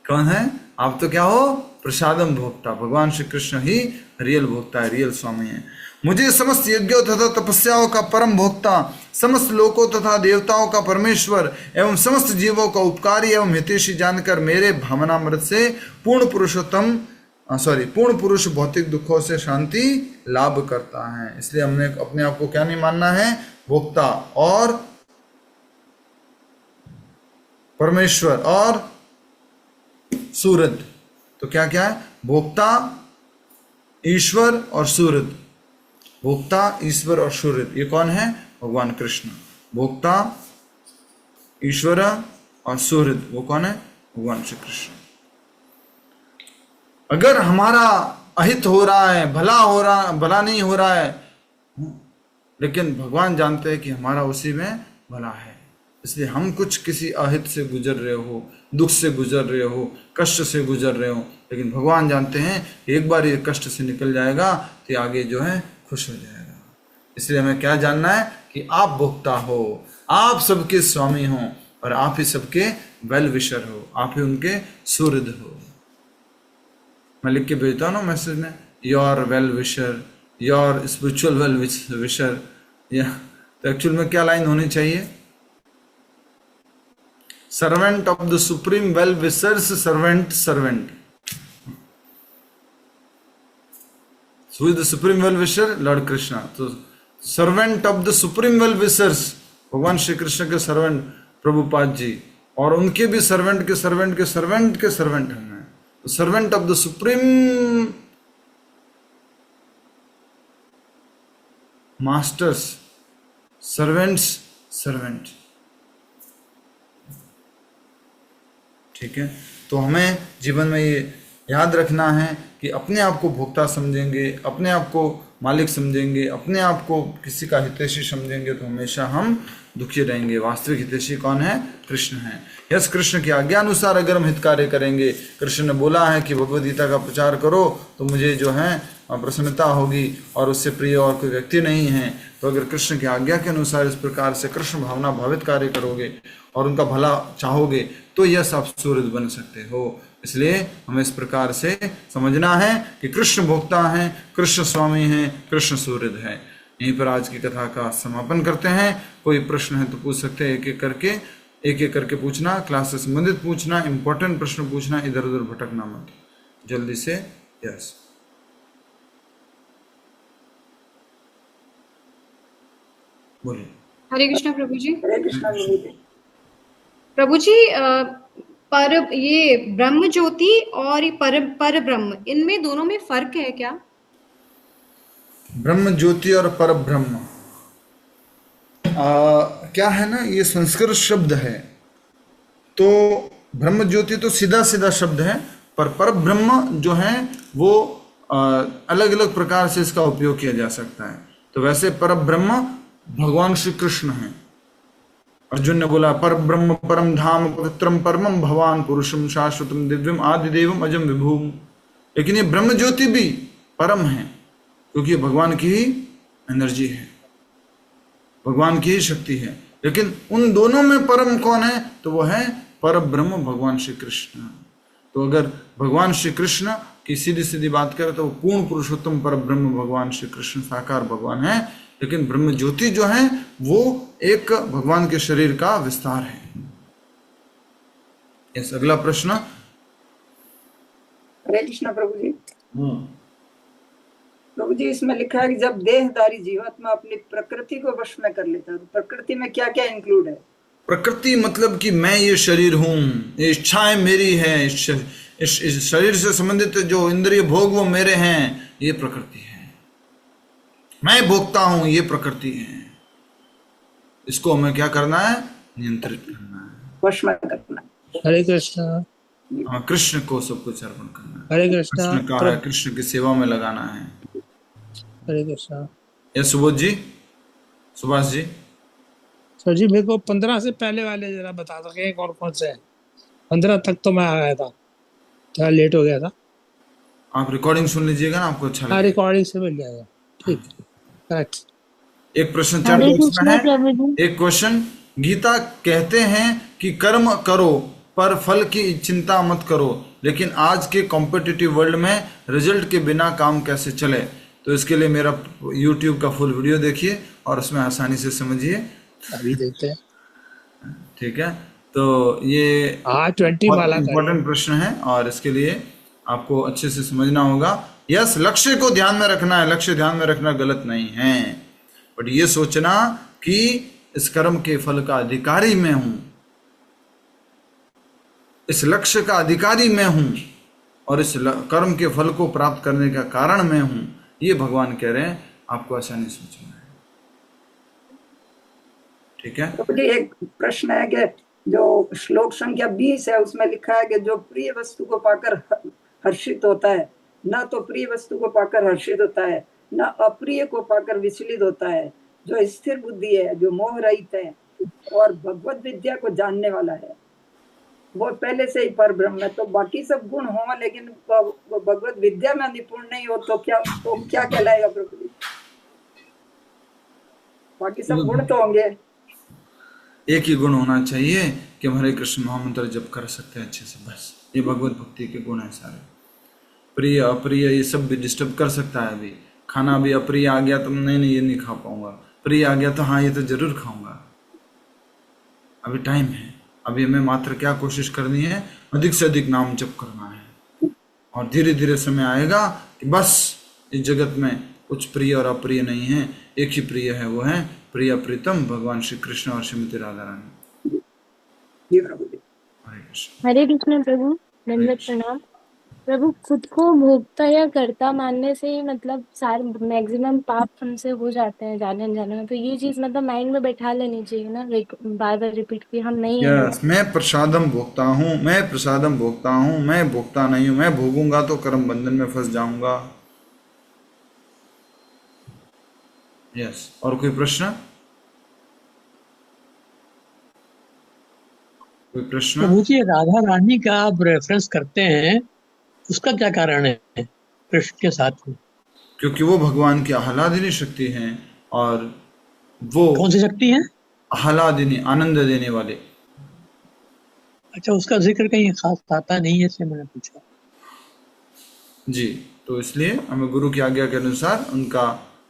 कौन है आप, तो क्या हो, प्रसादम भोक्ता। भगवान श्री कृष्ण ही रियल भोक्ता है, रियल स्वामी है। मुझे समस्त यज्ञों तथा तपस्याओं का परम भोक्ता, समस्त लोकों तथा देवताओं का परमेश्वर एवं समस्त जीवों का उपकारी एवं हितैषी जानकर मेरे भावनामृत से पूर्ण पुरुष भौतिक दुखों से शांति लाभ करता है। इसलिए हमने अपने आप को क्या नहीं मानना है, भोक्ता और परमेश्वर और सूरज। तो क्या क्या है, भोक्ता, ईश्वर और सूरज। भोक्ता, ईश्वर और सूरज, ये कौन है, भगवान कृष्ण। भोक्ता, ईश्वर और सूरज, वो कौन है, भगवान श्री कृष्ण। अगर हमारा अहित हो रहा है, भला नहीं हो रहा है, लेकिन भगवान जानते हैं कि हमारा उसी में भला है, इसलिए हम कुछ किसी अहित से गुजर रहे हो, दुख से गुजर रहे हो, कष्ट से गुजर रहे हो, लेकिन भगवान जानते हैं एक बार ये कष्ट से निकल जाएगा तो आगे जो है खुश हो जाएगा। इसलिए हमें क्या जानना है कि आप भोक्ता हो, आप सबके स्वामी हो और आप ही सबके वेल विशर हो, आप ही उनके सूरज हो। मैं लिख के भेजता हूँ ना मैसेज में, your well wisher, your spiritual well wisher, या तो एक्चुअल में क्या लाइन होनी चाहिए? Servant of the supreme well wishers servant servant. Who is the supreme well wisher? Lord Krishna. तो servant of the supreme well wishers भगवान श्री कृष्ण के सर्वेंट प्रभुपाद जी, और उनके भी सर्वेंट के सर्वेंट के सर्वेंट के सर्वेंट हैं। तो servant of the supreme masters, servants servant. ठीक है, तो हमें जीवन में ये याद रखना है कि अपने आप को भोक्ता समझेंगे, अपने आप को मालिक समझेंगे, अपने आप को किसी का हितैषी समझेंगे तो हमेशा हम दुखी रहेंगे। वास्तविक हितैषी कौन है? कृष्ण है। यस, कृष्ण की आज्ञा अनुसार अगर हम हित कार्य करेंगे, कृष्ण ने बोला है कि भगवद गीता का प्रचार करो तो मुझे जो है प्रसन्नता होगी, और उससे प्रिय और कोई व्यक्ति नहीं है। तो अगर कृष्ण की आज्ञा के अनुसार इस प्रकार से कृष्ण भावना भावित कार्य करोगे और उनका भला चाहोगे तो यस आप सूर्य बन सकते हो। इसलिए हमें इस प्रकार से समझना है कि कृष्ण भोक्ता हैं, कृष्ण स्वामी हैं, कृष्ण सूर्य है। यहीं पर आज की कथा का समापन करते हैं। कोई प्रश्न है तो पूछ सकते हैं, एक एक करके पूछना, क्लास से संबंधित पूछना, इंपॉर्टेंट प्रश्न पूछना, इधर उधर भटकना मत, जल्दी से। यस, बोलिए। हरे कृष्णा प्रभु जी। हरे कृष्णा प्रभु जी, पर ये ब्रह्म ज्योति और ये पर ब्रह्म, इनमें दोनों में फर्क है क्या? ब्रह्म ज्योति और पर ब्रह्म क्या है ना, ये संस्कृत शब्द है। तो ब्रह्म ज्योति तो सीधा सीधा शब्द है, पर ब्रह्म जो है वो अलग अलग प्रकार से इसका उपयोग किया जा सकता है। तो वैसे पर ब्रह्म भगवान श्री कृष्ण हैं। अर्जुन ने बोला पर ब्रह्म परम धाम पवित्रम परमम भवान पुरुषम शाश्वतम दिव्यम आदिदेवम अजम विभूम। लेकिन ये ब्रह्म ज्योति भी परम है, क्योंकि भगवान की ही एनर्जी है, भगवान की ही शक्ति है। लेकिन उन दोनों में परम कौन है? तो वो है पर ब्रह्म भगवान श्री कृष्ण। तो अगर भगवान श्री कृष्ण की सीधी सीधी बात करें तो पूर्ण पुरुषोत्तम पर ब्रह्म भगवान श्री कृष्ण साकार भगवान है। लेकिन ब्रह्म ज्योति जो है वो एक भगवान के शरीर का विस्तार है। यस, अगला प्रश्न। हरे कृष्णा प्रभु जी। प्रभु जी, इसमें लिखा है कि जब देहधारी जीवात्मा अपनी प्रकृति को वश में कर लेता है, तो प्रकृति में क्या क्या इंक्लूड है? प्रकृति मतलब कि मैं ये शरीर हूं, ये इच्छाएं मेरी है, इस शरीर से संबंधित जो इंद्रिय भोग वो मेरे हैं, ये प्रकृति है। मैं भोगता हूं, ये प्रकृति है। इसको हमें क्या करना है? नियंत्रित करना है, वश में करना है। हरे कृष्णा। हाँ, कृष्ण को सब कुछ अर्पण करना है। हरे कृष्णा। कृष्ण का है, कृष्ण की सेवा में लगाना है। हरे कृष्णा। ये सुबोध जी, सुभाष जी। सर जी, मेरे को 15 से पहले वाले जरा बता सके कौन कौन से हैं? 15 तक तो मैं आ गया था, थोड़ा लेट हो गया था। आप रिकॉर्डिंग सुन लीजिएगा ना, आपको अच्छा लगेगा। रिकॉर्डिंग से मिल जाएगा, ठीक है, करेक्ट। एक प्रश्न चैट बॉक्स में है, एक क्वेश्चन। गीता कहते हैं कि कर्म करो पर फल की चिंता मत करो, लेकिन आज के कॉम्पिटिटिव वर्ल्ड में रिजल्ट के बिना काम कैसे चले? तो इसके लिए मेरा YouTube का फुल वीडियो देखिए और उसमें आसानी से समझिए। अभी देखते हैं, ठीक है। तो ये 20 वाला इम्पोर्टेंट प्रश्न है और इसके लिए आपको अच्छे से समझना होगा। यस, लक्ष्य को ध्यान में रखना है, लक्ष्य ध्यान में रखना गलत नहीं है, बट ये सोचना कि इस कर्म के फल का अधिकारी मैं हूं, इस लक्ष्य का अधिकारी मैं हूं और इस कर्म के फल को प्राप्त करने का कारण मैं हूं, ये भगवान कह रहे हैं। आपको ऐसा नहीं सोचना है, ठीक है। तो एक प्रश्न है कि जो श्लोक संख्या 20 है उसमें लिखा है कि जो प्रिय वस्तु को पाकर हर्षित होता है, न तो प्रिय वस्तु को पाकर हर्षित होता है, न अप्रिय को पाकर विचलित होता है, जो स्थिर बुद्धि है, जो मोह रहित है और भगवत विद्या को जानने वाला है, वो पहले से ही पर ब्रह्म है। तो बाकी सब गुण हो लेकिन भगवत विद्या में निपुण नहीं हो तो क्या कहलाएगा प्रभु जी? बाकी सब गुण तो होंगे, एक ही गुण होना चाहिए कि हम हरे कृष्ण महामंत्र जप कर सकते हैं अच्छे से, बस। ये भगवत भक्ति के गुण है सारे। प्रिय अप्रिय ये सब भी डिस्टर्ब कर सकता है। अभी खाना भी अप्रिय आ गया तो नहीं ये नहीं खा पाऊंगा, प्रिय आ गया तो हाँ ये तो जरूर खाऊंगा, अभी टाइम है, अभी हमें मात्र क्या कोशिश करनी है, अधिक से अधिक नाम जप करना है, और धीरे धीरे समय आएगा कि बस इस जगत में कुछ प्रिय और अप्रिय नहीं है, एक ही प्रिय है, वो है प्रिय प्रीतम भगवान श्री कृष्ण और श्रीमती राधा रानी। जी प्रभु जी। हरे कृष्ण। हरे कृष्ण प्रभु, दंडवत प्रणाम प्रभु। खुद को भोक्ता या कर्ता मानने से ही मतलब सारे मैक्सिमम पाप हमसे हो जाते हैं जाने अनजाने में, तो ये चीज मतलब माइंड में बैठा लेनी चाहिए ना, बार बार रिपीट की हम नहीं है। यस, मैं प्रसादम भोगता हूँ, मैं प्रसादम भोगता हूँ, मैं भोगता नहीं हूँ, मैं भोगूंगा तो कर्म बंधन में फंस जाऊंगा। यस, और कोई प्रश्न? कोई प्रश्न? प्रभु जी, राधा रानी का आप रेफरेंस करते हैं, उसका क्या कारण है कृष्ण के साथ में? क्योंकि वो भगवान की आह्लादिनी शक्ति हैं, और वो कौन सी शक्ति है? आह्लादिनी, आनंद देने वाले। अच्छा, उसका जिक्र कहीं खास आता नहीं है, इसलिए मैंने पूछा। जी, तो इसलिए हमें गुरु की आज्ञा के अनुसार उनका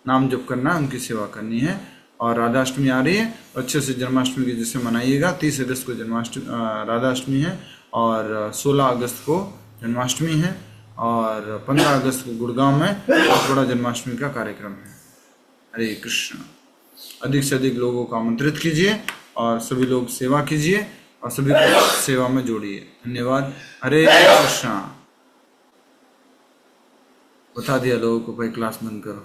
नाम जप करना है, उनकी सेवा करनी है। और राधाष्टमी आ रही है, अच्छे से जन्माष्टमी की जैसे मनाइएगा। 30 अगस्त को जन्माष्टमी राधाष्टमी है, और 16 अगस्त को जन्माष्टमी है, और 15 अगस्त को गुड़गांव में बहुत बड़ा जन्माष्टमी का कार्यक्रम है। हरे कृष्ण। अधिक से अधिक लोगों को आमंत्रित कीजिए, और सभी लोग सेवा कीजिए, और सभी को सेवा में जोड़िए। धन्यवाद। हरे कृष्ण। बता दिया लोगों को, भाई क्लास बंद करो।